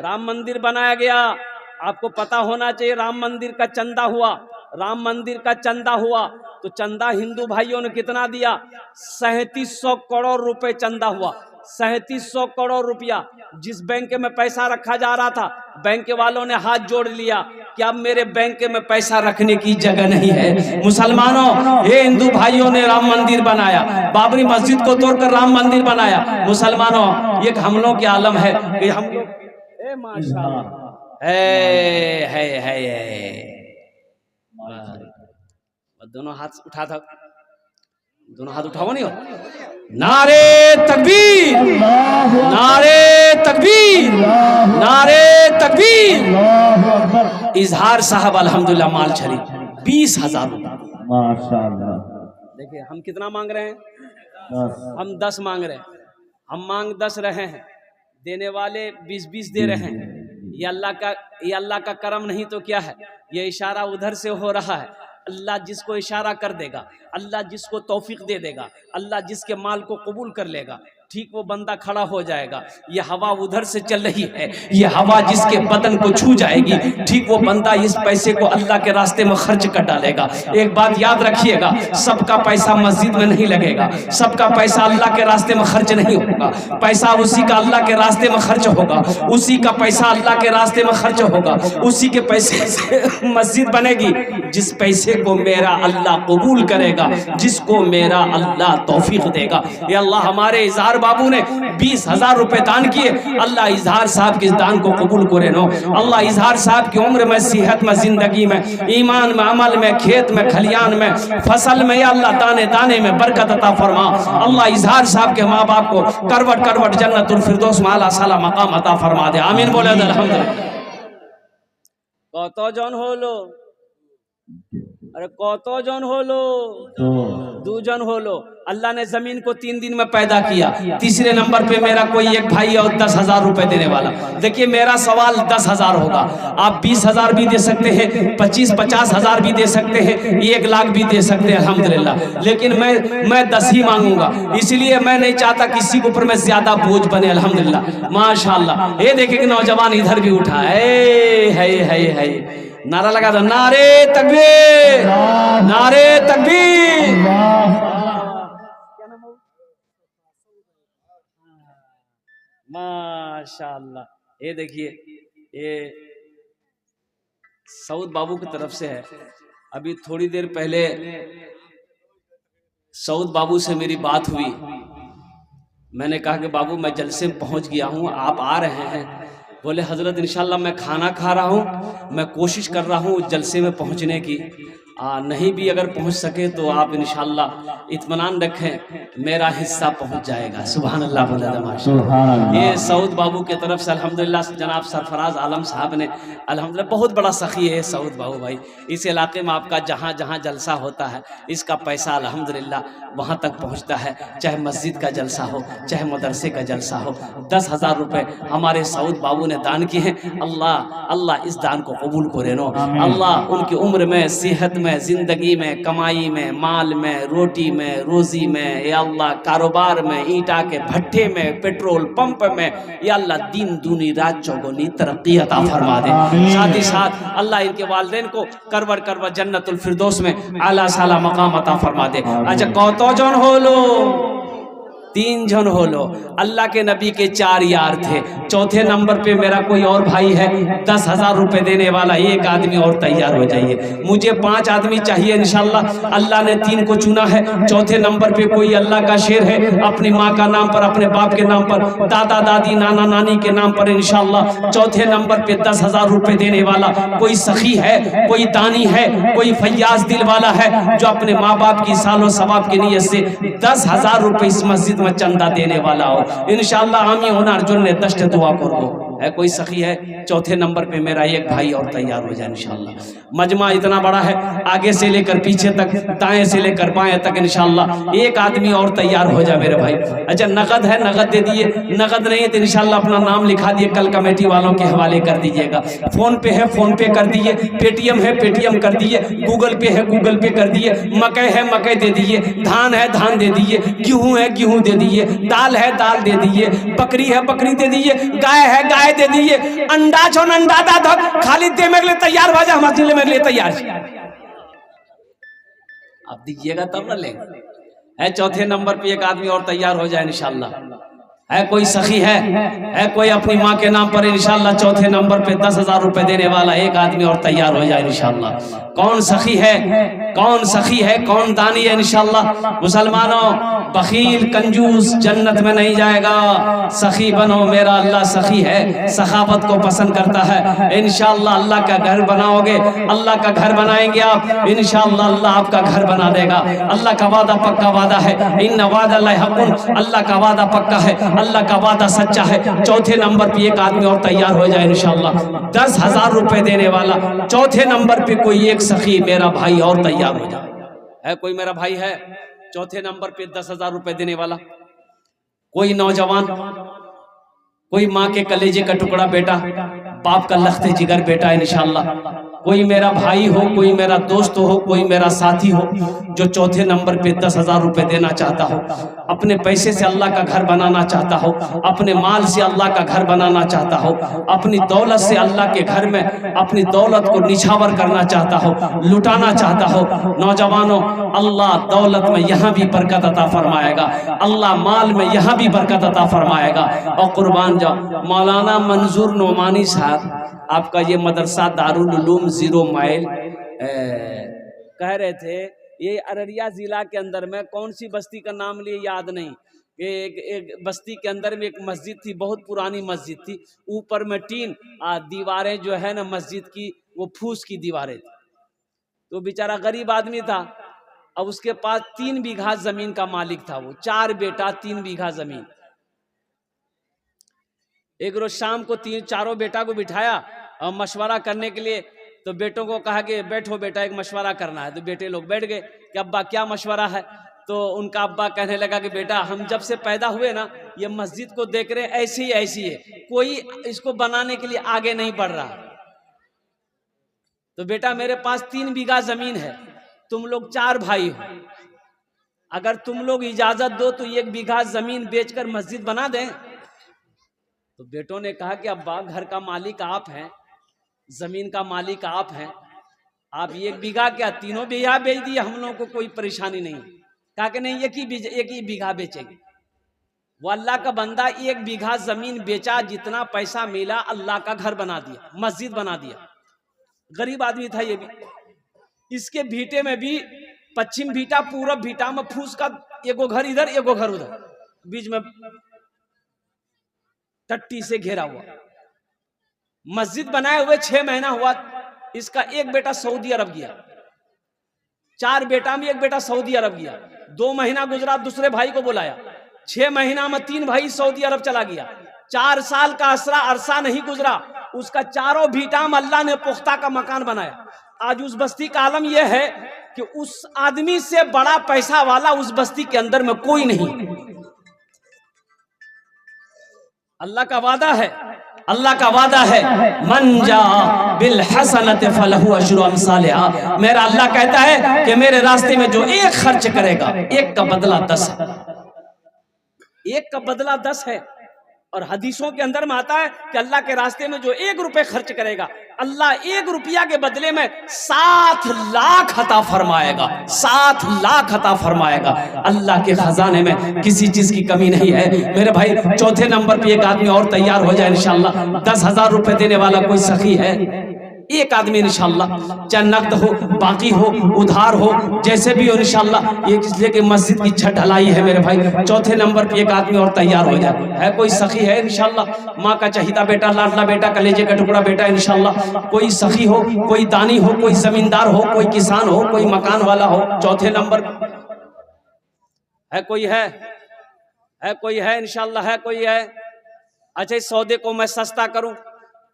राम मंदिर बनाया गया। आपको पता होना चाहिए राम मंदिर का चंदा हुआ, राम मंदिर का चंदा हुआ तो चंदा हिंदू भाइयों ने कितना दिया? 3700 करोड़ रुपए चंदा हुआ। 3700 करोड़ रुपया जिस बैंक में पैसा रखा जा रहा था, बैंक वालों ने हाथ जोड़ लिया कि अब मेरे बैंक में पैसा रखने की जगह नहीं है। मुसलमानों, ये हिंदू भाइयों ने राम मंदिर बनाया, बाबरी मस्जिद को तोड़कर राम मंदिर बनाया। मुसलमानों, ये हम लोग के आलम है कि हम लोग माशाअल्लाह है। दोनों हाथ उठा था, दोनों हाथ उठाओ नहीं हो। नारे तकबीर, नारे तकबीर, नारे तकबीर। इजहार साहब अल्हम्दुलिल्लाह माल छड़ी 20,000 माशाअल्लाह। देखिए हम कितना मांग रहे हैं? हम 10 मांग रहे हैं, हम मांग 10 रहे हैं, देने वाले 20-20 दे रहे हैं। ये अल्लाह का करम नहीं तो क्या है? ये इशारा उधर से हो रहा है। अल्लाह जिसको इशारा कर देगा, अल्लाह जिसको तौफीक दे देगा, अल्लाह जिसके माल को कबूल कर लेगा, ठीक वो बंदा खड़ा हो जाएगा। ये हवा उधर से चल रही है, ये हवा जिसके बदन को छू जाएगी, ठीक वो बंदा इस पैसे को अल्लाह के रास्ते में खर्च कर डालेगा। एक बात याद रखिएगा, सबका पैसा मस्जिद में नहीं लगेगा, सबका पैसा अल्लाह के रास्ते में खर्च नहीं होगा। पैसा उसी का अल्लाह के रास्ते में खर्च होगा, उसी का पैसा अल्लाह के रास्ते में खर्च होगा, उसी के पैसे से मस्जिद बनेगी जिस पैसे को मेरा अल्लाह कबूल करेगा, जिसको मेरा अल्लाह तौफीक देगा। ये अल्लाह हमारे इजहार बाबू ने 20,000 रुपए दान किए, अल्लाह इजहार साहब के दान को कबूल करे नो। अल्लाह इजहार साहब की उम्र में, सेहत में, जिंदगी में, ईमान में, अमल में, खेत में, खलियान में, फसल में, या अल्लाह दाने दाने में बरकत अता फरमा। अल्लाह इजहार साहब के माँ बाप को करवट करवट जन्नतुल फिरदौस में आला साला मकाम अता फरमा दे। आमीन बोले अल्हम्दुलिल्लाह। কতজন হলো? अरे কতজন হলো? দুজন হলো। अल्लाह ने जमीन को 3 दिन में पैदा किया। तीसरे नंबर पे मेरा कोई एक भाई और 10,000 रुपए देने वाला। देखिए मेरा सवाल 10,000 होगा, आप 20,000 भी दे सकते हैं, 25-50,000 भी दे सकते हैं, 1 लाख भी दे सकते हैं अल्हम्दुलिल्लाह, लेकिन मैं 10 ही मांगूंगा। इसलिए मैं नहीं चाहता किसी के ऊपर में ज्यादा बोझ बने अल्हम्दुलिल्लाह माशाअल्लाह। ये देखिए कि नौजवान इधर भी उठा है नारा लगा दो, नारे तकबीर, नारे तकबीर। माशाअल्लाह। ये देखिए ये सऊद बाबू की तरफ से है। अभी थोड़ी देर पहले सऊद बाबू से मेरी बात हुई। मैंने कहा कि बाबू मैं जलसे में पहुंच गया हूं, आप आ रहे हैं? बोले हजरत इंशाल्लाह मैं खाना खा रहा हूं, मैं कोशिश कर रहा हूं जलसे में पहुंचने की। नहीं भी अगर पहुंच सके तो आप इंशाल्लाह इत्मीनान रखें, मेरा हिस्सा पहुंच जाएगा। सुभान अल्लाह बोला। ये सऊद बाबू के तरफ से अल्हम्दुलिल्लाह जनाब सरफराज आलम साहब ने अल्हम्दुलिल्लाह बहुत बड़ा सखी है सऊद बाबू भाई। इस इलाके में आपका जहाँ जहाँ जलसा होता है इसका पैसा अल्हम्दुलिल्लाह वहाँ तक पहुँचता है, चाहे मस्जिद का जलसा हो, चाहे मदरसे का जलसा हो। 10,000 रुपये हमारे सऊद बाबू ने दान किए हैं। अल्लाह इस दान को कबूल करे नो। अल्लाह उनकी उम्र में, सेहत में, जिंदगी में, कमाई में, माल में, रोटी में, रोजी में, या अल्लाह कारोबार में, ईंटा के भट्ठे में, पेट्रोल पंप में, या अल्लाह दिन दूनी रात चौगुनी तरक्की अता फरमा दे। साथ ही साथ अल्लाह इनके वालिदैन को करवर करवर जन्नतुल फिरदौस में आला साला मकाम अता फरमा दे। अच्छा कौतोजन होलो? 3 जन होलो। अल्लाह के नबी के 4 यार थे। चौथे नंबर पे मेरा कोई और भाई है 10,000 रुपए देने वाला। एक आदमी और तैयार हो जाइए, मुझे 5 आदमी चाहिए इंशाल्लाह। अल्लाह ने 3 को चुना है। चौथे नंबर पे कोई अल्लाह का शेर है, अपनी माँ का नाम पर, अपने बाप के नाम पर, दादा दादी नाना नानी के नाम पर इंशाल्लाह चौथे नंबर पे 10,000 रुपए देने वाला कोई सखी है, कोई दानी है, कोई फैयाज दिल वाला है जो अपने माँ बाप की सालों सवाब की नीयत से 10,000 रुपए इस मस्जिद में चंदा देने वाला हो इंशाल्लाह। आमी होना अर्जुन ने दस्ट दुआ करो है। कोई सखी है? चौथे नंबर पे मेरा एक भाई और तैयार हो जाए इंशाल्लाह। मजमा इतना बड़ा है, आगे से लेकर पीछे तक, दाएं से लेकर बाएं तक इंशाल्लाह एक आदमी और तैयार हो जाए मेरे भाई। अच्छा नगद है, नगद दे दिए, नगद नहीं है तो इंशाल्लाह अपना नाम लिखा दिए, कल कमेटी वालों के हवाले कर दीजिएगा। फोन पे है, फोन पे कर दिए, पेटीएम है, पेटीएम कर दिए, गूगल पे है, गूगल पे कर दिए, मकई है, मकई दे दिए, धान है, धान दे दिए, गेहूं है, गेहूं दे दिए, दाल है, दाल दे दिए, बकरी है, बकरी दे दिए, गाय है, गाय दे दिए, अंडा छो अंडा दा खाली दे में तैयार हो जा, हमारे में लिए तैयार आप दीजिएगा तब न लेंगे। है चौथे नंबर पे एक आदमी और तैयार हो जाए इंशाल्लाह। है कोई सखी है कोई अपनी माँ के नाम पर इंशाल्लाह चौथे नंबर पे 10,000 रुपए देने वाला एक आदमी और तैयार हो जाए इंशाल्लाह। कौन सखी है, कौन सखी है, कौन दानी है इंशाल्लाह। मुसलमानों बखील कंजूस जन्नत में नहीं जाएगा, सखी बनो। मेरा अल्लाह सखी है, सखावत को पसंद करता है। इंशाल्लाह अल्लाह का घर बनाओगे, अल्लाह का घर बनाएंगे आप इंशाल्लाह, अल्लाह आपका घर बना देगा। अल्लाह का वादा पक्का वादा है, इन्ना वादल्लाहि हक़्क़ुन, अल्लाह का वादा पक्का है, अल्लाह का वादा सच्चा है। चौथे नंबर पे एक आदमी और तैयार हो जाए इंशाल्लाह, 10,000 रुपए देने वाला। चौथे नंबर पे कोई एक सखी मेरा भाई और तैयार हो जाए। है कोई मेरा भाई है चौथे नंबर पे 10,000 रुपए देने वाला? कोई नौजवान, कोई माँ के कलेजे का टुकड़ा बेटा बाप का लख्ते जिगर बेटा है इंशाल्लाह। कोई मेरा भाई हो, कोई मेरा दोस्त हो, कोई मेरा साथी हो जो चौथे नंबर पे 10,000 रुपए देना चाहता हो, अपने पैसे से अल्लाह का घर बनाना चाहता हो, अपने माल से अल्लाह का घर बनाना चाहता हो, अपनी दौलत से अल्लाह के घर में अपनी दौलत को निछावर करना चाहता हो, लुटाना चाहता हो, नौजवानों अल्लाह दौलत में यहाँ भी बरकत अता फरमाएगा, अल्लाह माल में यहाँ भी बरकत अता फरमाएगा। और कुर्बान जाओ मौलाना मंजूर नोमानी साहब, आपका ये मदरसा दारुल उलूम 0 माइल कह रहे थे, ये अररिया जिला के अंदर में कौन सी बस्ती का नाम लिए याद नहीं, एक बस्ती के अंदर में एक मस्जिद थी, बहुत पुरानी मस्जिद थी, ऊपर में टीन दीवारें जो है ना मस्जिद की वो फूस की दीवारें थी। तो बेचारा गरीब आदमी था, अब उसके पास 3 बीघा जमीन का मालिक था, वो 4 बेटा 3 बीघा जमीन। एक रोज शाम को चारों बेटा को बिठाया और मशवरा करने के लिए, तो बेटों को कहा कि बैठो बेटा एक मशवरा करना है। तो बेटे लोग बैठ गए कि अब्बा क्या मशवरा है। तो उनका अब्बा कहने लगा कि बेटा हम जब से पैदा हुए ना ये मस्जिद को देख रहे हैं ऐसी है, कोई इसको बनाने के लिए आगे नहीं बढ़ रहा। तो बेटा मेरे पास 3 बीघा जमीन है, तुम लोग 4 भाई हो, अगर तुम लोग इजाजत दो तो 1 बीघा जमीन बेचकर मस्जिद बना दें। तो बेटों ने कहा कि अब्बा घर का मालिक आप हैं, जमीन का मालिक आप हैं, आप 1 बीघा क्या 3 बीघा बेच दिए, हम लोगों को कोई परेशानी नहीं। कहा कि नहीं एक ही बीघा बेचेंगे। वो अल्लाह का बंदा 1 बीघा जमीन बेचा, जितना पैसा मिला अल्लाह का घर बना दिया, मस्जिद बना दिया। गरीब आदमी था ये भी। इसके भीटे में भी पश्चिम भीटा पूरब भीटा में फूस का एगो घर इधर एगो घर उधर, बीच में टट्टी से घेरा हुआ मस्जिद बनाए हुए 6 महीना हुआ। इसका एक बेटा सऊदी अरब गया, 4 बेटा में 1 बेटा सऊदी अरब गया। 2 महीना गुजरा, दूसरे भाई को बुलाया, 6 महीना में 3 भाई सऊदी अरब चला गया। 4 साल का अरसा नहीं गुजरा, उसका चारों भीटा में अल्लाह ने पुख्ता का मकान बनाया। आज उस बस्ती का आलम यह है कि उस आदमी से बड़ा पैसा वाला उस बस्ती के अंदर में कोई नहीं। अल्लाह का वादा है, अल्लाह का वादा है, मन जा बिल हसनत फलहु अजरु अमसालिहा। मेरा अल्लाह कहता है कि मेरे रास्ते में जो 1 खर्च करेगा, 1 का बदला 10 है, 1 का बदला 10 है। और हदीसों के अंदर में आता है कि अल्लाह के रास्ते में जो 1 रुपए खर्च करेगा, अल्लाह 1 रुपया के बदले में 7 लाख अता फरमाएगा, 7 लाख अता फरमाएगा। अल्लाह के खजाने में किसी चीज की कमी नहीं है मेरे भाई। चौथे नंबर पे एक आदमी और तैयार हो जाए इंशाल्लाह। 10,000 रुपए देने वाला कोई सखी है? एक आदमी इंशाल्लाह, चाहे नकद हो, बाकी हो, उधार हो, जैसे भी हो इंशाल्लाह। ये इसलिए कि मस्जिद की छत ढलाई है मेरे भाई। चौथे नंबर पे एक आदमी और तैयार हो जाए। है कोई सखी है इंशाल्लाह? माँ का चहीता बेटा, लाडला बेटा, कलेजे का टुकड़ा बेटा इंशाल्लाह। कोई सखी हो, कोई दानी हो, कोई जमींदार हो, कोई किसान हो, कोई मकान वाला हो, चौथे नंबर है कोई है कोई है इंशाल्लाह, है कोई है? अच्छा इस सौदे को मैं सस्ता करूं,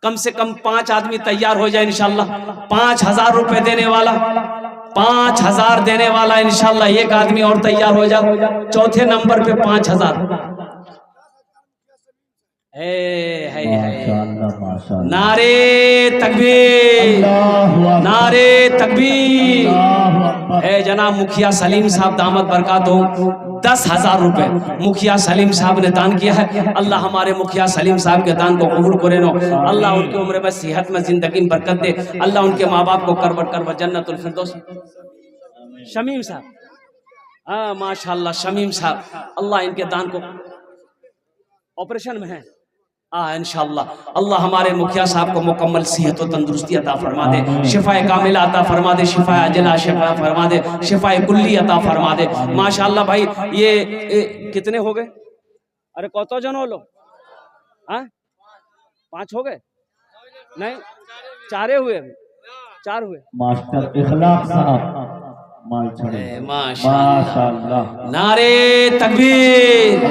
कम से कम 5 आदमी तैयार हो जाए इंशाल्लाह। 5,000 रुपए देने वाला, 5,000 देने वाला इंशाल्लाह एक आदमी और तैयार हो जाओ। चौथे नंबर पे 5,000। नारे तकबीर, नारे तकबीर। है जनाब मुखिया सलीम साहब दामद बरकत हो, 10,000 रुपए मुखिया सलीम साहब ने दान किया है। अल्लाह हमारे मुखिया सलीम साहब के दान को कबूल करे नो। अल्लाह उनकी उम्र में, सेहत में, जिंदगी में बरकत दे। अल्लाह उनके माँ बाप को करवट जन्नतुल फिरदौस। शमीम साहब, हाँ माशाल्लाह शमीम साहब, अल्लाह इनके दान को, ऑपरेशन में है इंशाल्लाह। अल्लाह हमारे मुखिया साहब को मुकम्मल सेहत और तंदुरुस्ती अता फरमा दे, शिफाए कामिला अता फरमा दे, शिफाए अजला शिफा फरमा दे, शिफाए कुल्ली अता फरमा दे। माशाल्लाह भाई ये कितने हो गए? अरे कतो जन हो लो? 5 हो गए? नहीं 4 हुए, 4 हुए। मास्टर इखलाक साहब माशाल्लाह, नारे तकबीर,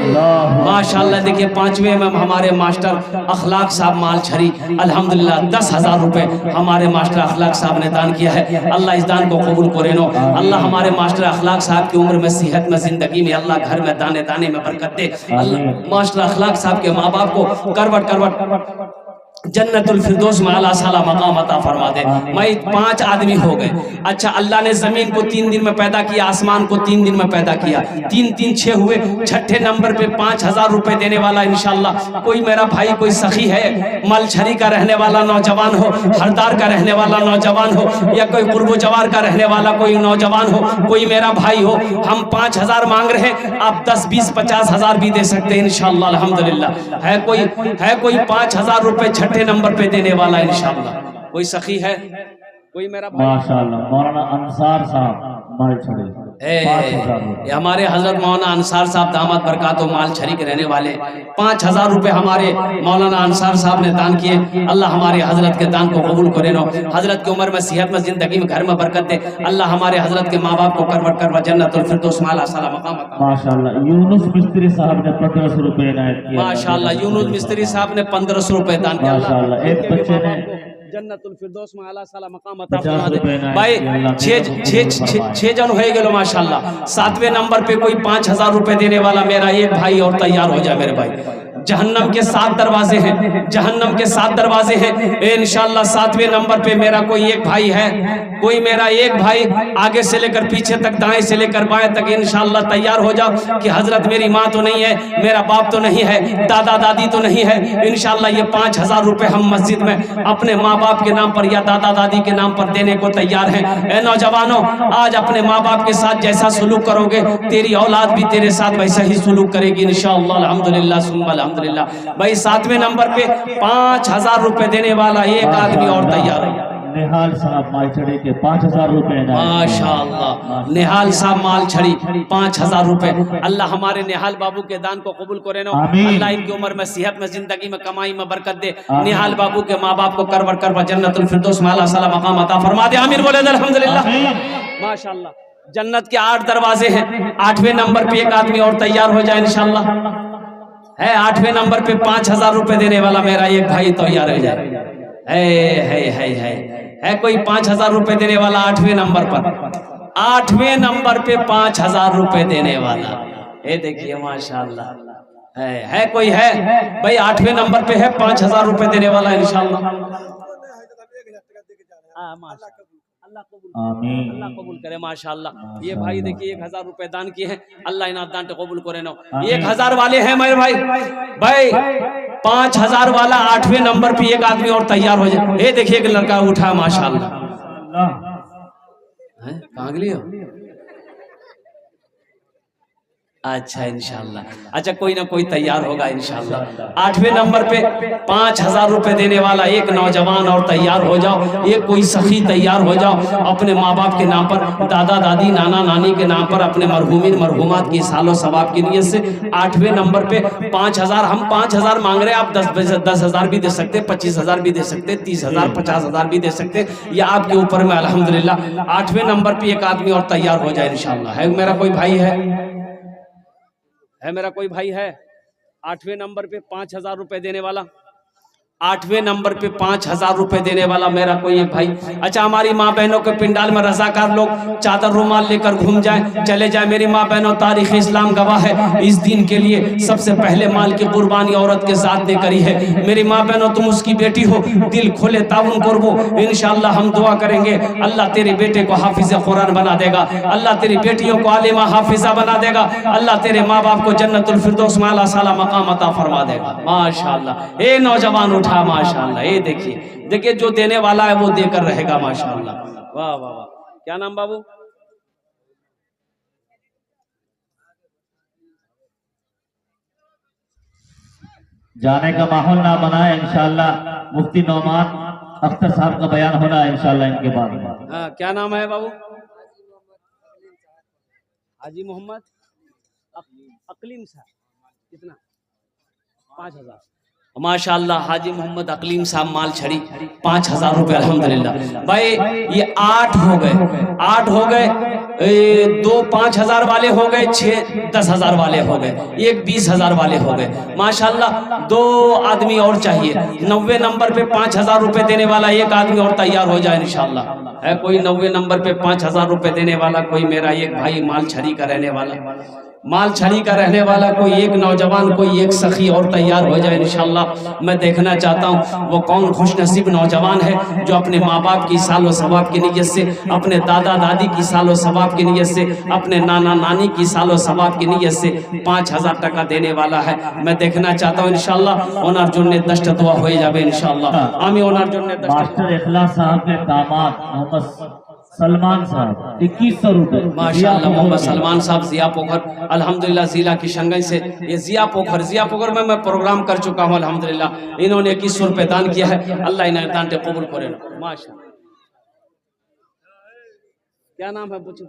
माशाल्लाह। देखिए 5वें में हमारे मास्टर अखलाक साहब मालछरी, अल्हम्दुलिल्लाह 10,000 रुपए हमारे मास्टर अखलाक साहब ने दान किया है। अल्लाह इस दान को कबूल करे नो। अल्लाह हमारे मास्टर अखलाक साहब की उम्र में, सेहत में, जिंदगी में अल्लाह घर में दाने दाने में बरकत दे। अल्लाह मास्टर अखलाक साहब के माँ बाप को करवट जन्नतुल फिरदौस में आला साला मकाम अता फरमा दे। मैं 5 आदमी हो गए। अच्छा, अल्लाह ने जमीन को 3 दिन में पैदा किया, आसमान को 3 दिन में पैदा किया, 3 3 6 हुए। छठे नंबर पे 5000 रुपए देने वाला इंशाल्लाह कोई मेरा भाई, कोई सखी है, मलछरी का रहने वाला नौजवान हो, हरदार का रहने वाला नौजवान हो, या कोई कुर्बो जवार का रहने वाला कोई नौजवान हो, कोई मेरा भाई हो, हम 5000 मांग रहे हैं, आप 10 20 50 हजार भी दे सकते हैं इंशाल्लाह अल्हम्दुलिल्लाह। है कोई 5000 रुपए छठे नंबर पे देने वाला इंशाल्लाह? कोई सखी है, कोई मेरा भाई? माशाअल्लाह मौलाना अंसार साहब माल छड़े 5000 ये हमारे हजरत मौलाना अंसार साहब दामद बरकातो माल छरी के रहने वाले 5000 रुपए हमारे मौलाना अंसार साहब ने दान किए। अल्लाह हमारे हजरत के दान को कबूल करे नो, हजरत की उम्र में, सेहत में, जिंदगी में, घर में बरकत दे। अल्लाह हमारे हजरत के माँ बाप को करवट करवा जन्नतुल फिरदौस में आला साला मकाम अता। माशाअल्लाह यूनुस मिस्त्री साहब ने 1500 रुपए इनायत किया। माशाअल्लाह यूनुस मिस्त्री साहब ने 1500 रुपए दान किया। माशाअल्लाह एक बच्चे ने जन्नतुल फिरदौस में आला साला मकाम अता फरमा दे। भाई 6 जन हो गए माशाअल्लाह। 7वें नंबर पे कोई 5000 रुपए देने वाला मेरा एक भाई और तैयार हो जाए मेरे भाई। जहन्नम के 7 दरवाजे हैं, जहन्नम के 7 दरवाजे हैं इंशाल्लाह। 7वें नंबर पे मेरा कोई एक भाई है, कोई मेरा एक भाई आगे से लेकर पीछे तक, दाएं से लेकर बाएं तक इंशाल्लाह तैयार हो जाओ कि हजरत मेरी माँ तो नहीं है, मेरा बाप तो नहीं है, दादा दादी तो नहीं है। इंशाल्लाह ये 5000 रुपए हम मस्जिद में अपने माँ बाप के नाम पर या दादा दादी के नाम पर देने को तैयार हैं। ए नौजवानों, आज अपने माँ बाप के साथ जैसा सुलूक करोगे, तेरी औलाद भी तेरे साथ वैसा ही सुलूक करेगी इंशाअल्लाह अल्हम्दुलिल्लाह सुम्मा अल्हम्दुलिल्लाह। भाई 7वें नंबर पे 5000 रुपए देने वाला एक आदमी और तैयार है। निहाल साहब माल छड़े के 5000 रुपए माशाअल्लाह, निहाल साहब माल छड़ी 5000 रुपए। अल्लाह हमारे निहाल बाबू के दान को कबूल करे नो। अल्लाह इनकी उम्र में, सेहत में, जिंदगी में, कमाई में बरकत दे। निहाल बाबू के माँ बाप को करवर करवा जन्नतुल फिरदौस में आला साला मकाम अता फरमा दे। आमीन बोले अल्हम्दुलिल्लाह। माशाअल्लाह जन्नत के 8 दरवाजे हैं। 8वें नंबर पे एक आदमी और तैयार हो जाए इंशाअल्लाह। है 8वें नंबर पे 5000 रुपए देने वाला मेरा एक भाई तैयार हो जाए। है कोई 5000 रुपए देने वाला 8वें नंबर पर? 8वें नंबर पे 5000 रुपए देने वाला, ये देखिए माशाअल्लाह। है कोई है भाई 8वें नंबर पे है 5000 रुपए देने वाला इंशाअल्लाह। आमीन अल्लाह कबूल करे माशाअल्लाह। ये भाई देखिए 1000 रुपए दान किए हैं। अल्लाह इनाम दान को कबूल करे नो। 1000 वाले हैं मेरे भाई। भाई 5000 वाला 8वें नंबर पे एक आदमी और तैयार हो जाए। ये देखिए एक लड़का उठा माशाअल्लाह। कहाँ गए? अच्छा इंशाल्लाह। अच्छा कोई ना कोई तैयार होगा इंशाल्लाह। 8वें नंबर पे 5000 रुपए देने वाला एक नौजवान और तैयार हो जाओ। एक कोई सखी तैयार हो जाओ अपने माँ बाप के नाम पर, दादा दादी, नाना नानी के नाम पर, अपने मरहूमिन मरहूमात की सालों सवाब की नीयत से। 8वें नंबर पे 5000, हम 5000 मांग रहे हैं। आप 10,000 भी दे सकते, 25,000 भी दे सकते, 30,000 50,000 भी दे सकते, या आपके ऊपर में अल्हम्दुलिल्लाह। 8वें नंबर पे एक आदमी और तैयार हो जाए इंशाल्लाह। है मेरा कोई भाई है मेरा कोई भाई है 8वें नंबर पे 5000 रुपए देने वाला? 8वें नंबर पे 5000 रुपए देने वाला मेरा कोई एक भाई। अच्छा हमारी माँ बहनों के पिंडाल में रजाकार लोग चादर रुमाल लेकर घूम जाए, चले जाए। मेरी माँ बहनों, तारीख इस्लाम गवाह है, इस दिन के लिए सबसे पहले माल की कुर्बानी औरत के साथ ने करी है। मेरी माँ बहनों, तुम उसकी बेटी हो, दिल खोले ताउन करवो इंशाअल्लाह। हम दुआ करेंगे अल्लाह तेरे बेटे को हाफिज कुरान बना देगा, अल्लाह तेरी बेटियों को आलिमा हाफिजा बना देगा, अल्लाह तेरे माँ बाप को जन्नतुल फिरदौस में आला साला मकाम अता फरमा देगा माशाअल्लाह। ए नौजवान उठा माशाअल्लाह। ये देखिए जो देने वाला है वो देकर रहेगा माशाअल्लाह। वाह वाह वाह। क्या नाम बाबू? जाने का माहौल ना बनाए इंशाअल्लाह। मुफ्ती नौमान अख्तर साहब का बयान होना है इंशाअल्लाह इनके बाद। हाँ क्या नाम है बाबू? हाजी मोहम्मद अकलीम साहब। कितना? 5000 माशाअल्लाह। हाजी मोहम्मद अकलीम साहब माल छड़ी 5000 रुपए अल्हम्दुलिल्लाह। भाई ये 8 हो गए, 2 5000 वाले हो गए, 6 10,000 वाले हो गए, एक 20,000 वाले हो गए माशाअल्लाह। 2 आदमी और चाहिए। 90 नंबर पे 5000 रुपए देने वाला एक आदमी और तैयार हो जाए इंशाअल्लाह। है कोई 90 नंबर पे 5000 रुपए देने वाला? कोई मेरा एक भाई माल छड़ी का रहने वाला? मालछड़ी का रहने वाला कोई एक नौजवान, कोई एक सखी और तैयार हो जाए इंशाअल्लाह। मैं देखना चाहता हूँ वो कौन खुशनसीब नौजवान है जो अपने माँ बाप की सालो सवाब की नीयत से, अपने दादा दादी की सालो सवाब की नीयत से, अपने नाना नानी की सालो सवाब की नीयत से 5000 টাকা देने वाला है। मैं देखना चाहता हूँ इंशाअल्लाह ओनार जन्य 10টা দোয়া হয়ে যাবে इंशाअल्लाह। আমি ওনার জন্য 10টা मास्टर इखलास साहब के दामाद मोहम्मद सलमान साहब 2100 रुपए। माशाअल्लाह मोहम्मद सलमान साहब जिया पोखर अल्हम्दुलिल्लाह जिला किशनगंज से, ये जिया पोखर में मैं प्रोग्राम कर चुका हूँ अल्हम्दुलिल्लाह। इन्होंने 2100 रुपए दान किया है, अल्लाह इन्हें दान के कबूल करे माशाअल्लाह। क्या नाम है? पूछे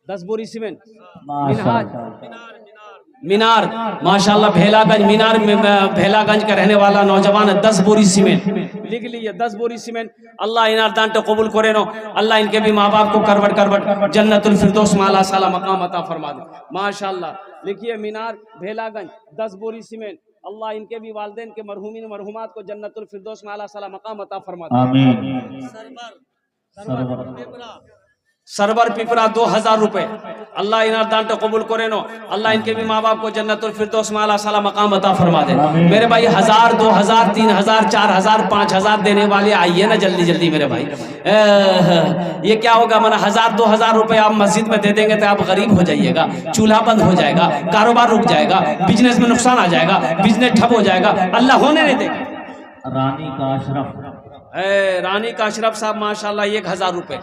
10 बोरी सीमेंट मीनार माशाअल्लाह भेलागंज मीनार में भेलागंज का रहने वाला नौजवान है। 10 बोरी सीमेंट लिख लीजिए, 10 बोरी सीमेंट। अल्लाह इनार दान तो कबूल करे नो, अल्लाह इनके भी माँ बाप को करवट जन्नतुल फिरदौस माला साला मकाम अता फरमा दे माशाअल्लाह। लिखिए मीनार भेलागंज 10 बोरी सीमेंट। अल्लाह इनके भी वालिदैन के मरहूमीन मरहुमात को जन्नतुल फिरदौस माला साला मकाम अता फरमा दे आमीन। सरवर पिपरा 2000 रुपए। अल्लाह इनार दान तो कबूल करे नो, अल्लाह इनके भी माँ बाप को जन्नतुल फिरदौस में आला साला मकाम अता फरमा दे। मेरे भाई 1000 2000 3000 4000 5000 देने वाले आइए ना जल्दी जल्दी मेरे भाई। ये क्या होगा माना 1000 2000 रुपए आप मस्जिद में दे देंगे तो आप गरीब हो जाइएगा, चूल्हा बंद हो जाएगा, कारोबार रुक जाएगा, बिजनेस में नुकसान आ जाएगा, बिजनेस ठप हो जाएगा, अल्लाह होने नहीं देगा। रानी का अशरफ साहब माशाल्लाह 1000 रुपए।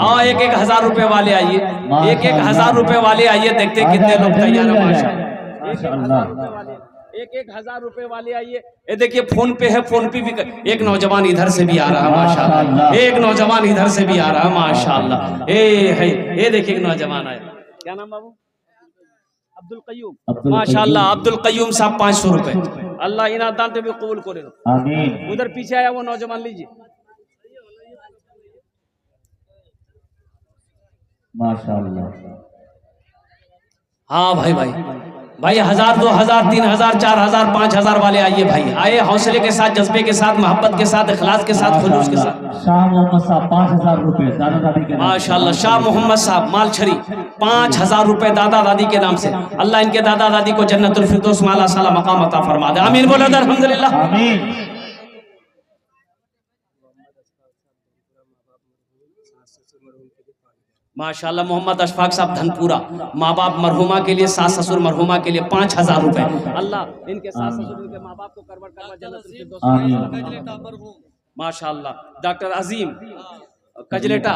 हाँ 1000 रुपए वाले आइए, 1000 रुपए वाले आइए, देखते कितने लोग तैयार है माशाल्लाह। 1000 रुपए वाले आइए। ये देखिए फोन पे है, फोन पे भी एक नौजवान इधर से भी आ रहा है माशाल्लाह, एक नौजवान इधर से भी आ रहा है माशाल्लाह। ये देखिए एक नौजवान आया, क्या नाम बाबू? अब्दुल कयूम माशाल्लाह। अब्दुल कयूम साहब 500 रुपए। अल्लाह इनाम दान भी कबूल करे। आमीन। उधर पीछे आया वो नौजवान, लीजिए माशाल्लाह। हाँ भाई 1000 2000 3000 4000 5000 वाले आइए भाई, आए हौसले के साथ, जज्बे के साथ, मोहब्बत के साथ, इखलास के साथ, खुलूस के साथ। शाह मोहम्मद साहब 5000 रुपए दादा दादी के माशाल्लाह। शाह मोहम्मद साहब मालछड़ी 5000 रुपए दादा दादी के नाम से। अल्लाह इनके दादा दादी को जन्नतुल फिरदौस माला साला मकाम अता फरमा दे। आमीन बोलो अल्हम्दुलिल्लाह। आमीन। माशाल्लाह मोहम्मद अशफाक साहब धनपुरा, माँ बाप मरहुमा के लिए, सास ससुर मरहुमा के लिए 5000 रुपए। अल्लाह इनके सास ससुर इनके माँ बाप को करवट करवा जन्नतुल फिरदौस माशाल्लाह। डॉक्टर अजीम कजलेटा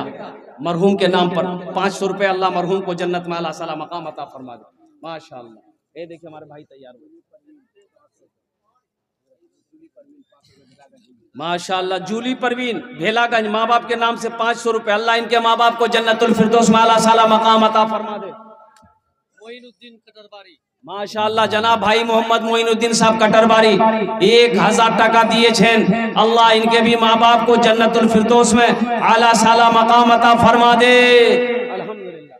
मरहूम के नाम पर 500 रुपए। अल्लाह मरहूम को जन्नत में आला साला मकाम अता फरमा दे माशाल्लाह। ये देखिए हमारे भाई तैयार हुए माशाल्लाह। जूली परवीन भेलागंज माँ बाप के नाम से 500 रुपए। अल्लाह इनके माँ बाप को जन्नतुल फिरदौस में आला साला मकाम अता फरमा दे। मोइनुद्दीन कटरबारी माशाल्लाह। जनाब भाई मोहम्मद मोइनुद्दीन साहब कटरबारी 1000 টাকা दिए। अल्लाह इनके भी माँ बाप को जन्नतुल फिरदौस में आला साला मकाम अता फरमा दे अल्हम्दुलिल्लाह।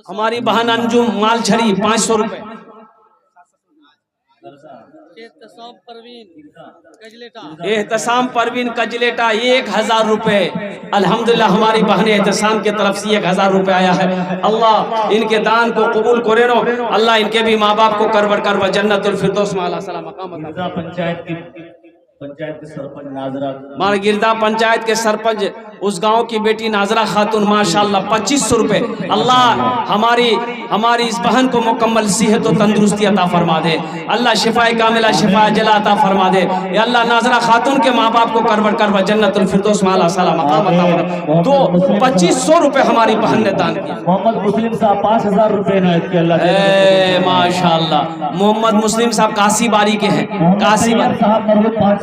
हमारी बहन अंजुम मालछड़ी 500 रुपए। एहतसाम परवीन कजलेटा 1000 रुपए। अल्हम्दुलिल्लाह हमारी बहन एहतसाम की तरफ से 1000 रुपए आया है। अल्लाह इनके दान को कबूल करे नो, अल्लाह इनके भी माँ बाप को करवट जन्नतुल फिरदौस में आला साला मकाम अता। पंचायत के सरपंच नाजरा, हमारे गिरदा पंचायत के सरपंच उस गांव की बेटी नाजरा खातून माशाल्लाह 2500 रुपए। अल्लाह हमारी इस बहन को मुकम्मल सेहत और तंदुरुस्ती अता फरमा दे। अल्लाह शिफाए कामिला शिफाए जला अता फरमा दे। या अल्लाह नाजरा खातून के माँ बाप को करवट जन्नतुल फिरदौस में आला साला मकाम अता फरमा। तो 2500 रुपए हमारी बहन ने दान किया। मोहम्मद मुस्लिम साहब 5000 रुपए माशाल्लाह। मोहम्मद मुस्लिम साहब काशी बारी के हैं, काशी बारी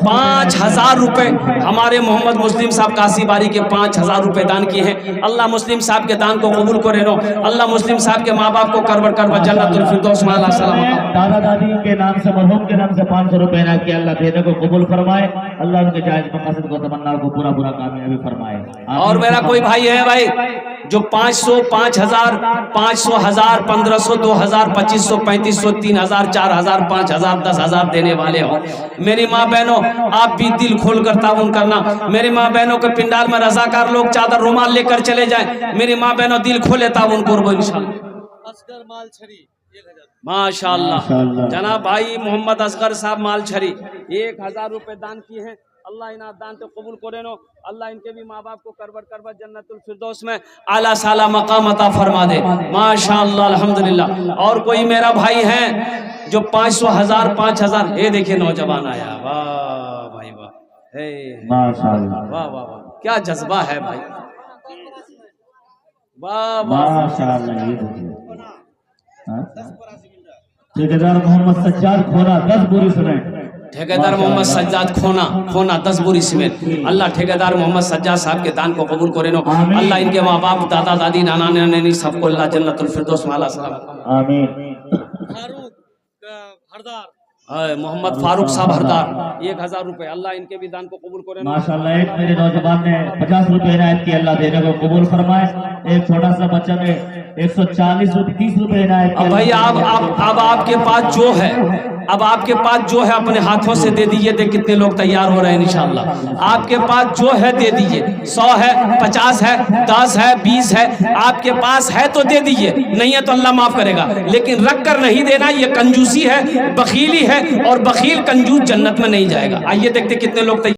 5000 रुपए। हमारे मोहम्मद मुस्लिम साहब काशी बारी के 5000 रुपए दान किए हैं। अल्लाह मुस्लिम साहब के दान को कबूल करे नो, अल्लाह मुस्लिम साहब के माँ बाप को करवट जन्नतुल फिरदौस में आला साला मकाम। दादा दादी के नाम से मरहूम के नाम से 500 रुपए ना किया। अल्लाह देने को कबूल फरमाए, अल्लाह उनके जायज मकासद को तमन्ना को पूरा कामयाबी फरमाए। और मेरा कोई भाई है भाई जो 500 5000 500 1000 1500 2000 2500 3500 3000 4000 5000 10,000 देने वाले हो। मेरी माँ बहनों आप भी दिल खोल कर ताउन करना। मेरी माँ बहनों के पिंडाल में रजाकार लोग चादर रुमाल लेकर चले जाए, मेरी माँ बहनों दिल खोले तब उनको इंशाल्लाह। असगर माल छरी 1000 माशाल्लाह जनाब भाई मोहम्मद असगर साहब मालछरी 1000 रुपए दान किए हैं। अल्लाह इन दान को कबूल करे नो। अल्लाह इनके भी माँ बाप को करबट करबट जन्नतुल फिरदौस में आला साला मकाम अता फरमा दे। माशाल्लाह अल्हम्दुलिल्लाह। और कोई मेरा भाई है जो 500 1000 5000, ये देखिए नौजवान आया, वाह भाई वाह, हे माशाल्लाह वाह वाह वाह, क्या जज्बा है भाई, वाह वाह। माशाल्लाह। ये देखिए हाँ? ठेकेदार मोहम्मद सज्जाद खोना 10 बोरी सीमेंट। ठेकेदार मोहम्मद सज्जाद खोना 10 बोरी सीमेंट। अल्लाह ठेकेदार मोहम्मद सज्जाद साहब के दान को कबूल करे नो। अल्लाह इनके माँ बाप दादा दादी नाना नानी सबको अल्लाह जन्नतुल फिरदौस में आला सलाम। आमीन। फारूक हरदार मोहम्मद फारूक साहब हरदार 1000 रुपए। अल्लाह इनके भी दान को कबूल करे नो। माशाल्लाह। एक मेरे नौजवान ने 50 रुपए इनायत की, अल्लाह देने को कबूल फरमाए। एक छोटा सा बच्चा ने 140 रुपए 30 रुपए इनायत अब भाई अब आपके पास जो है, अब आपके पास जो है अपने हाथों से दे दीजिए। देख कितने लोग तैयार हो रहे हैं इंशाल्लाह। आपके पास जो है दे दीजिए। 100 है, 50 है, 10 है, 20 है, आपके पास है तो दे दीजिए, नहीं है तो अल्लाह माफ करेगा। लेकिन रख कर नहीं देना, ये कंजूसी है, बखीली है, और बखील कंजूस जन्नत में नहीं जाएगा। आइए देखते कितने लोग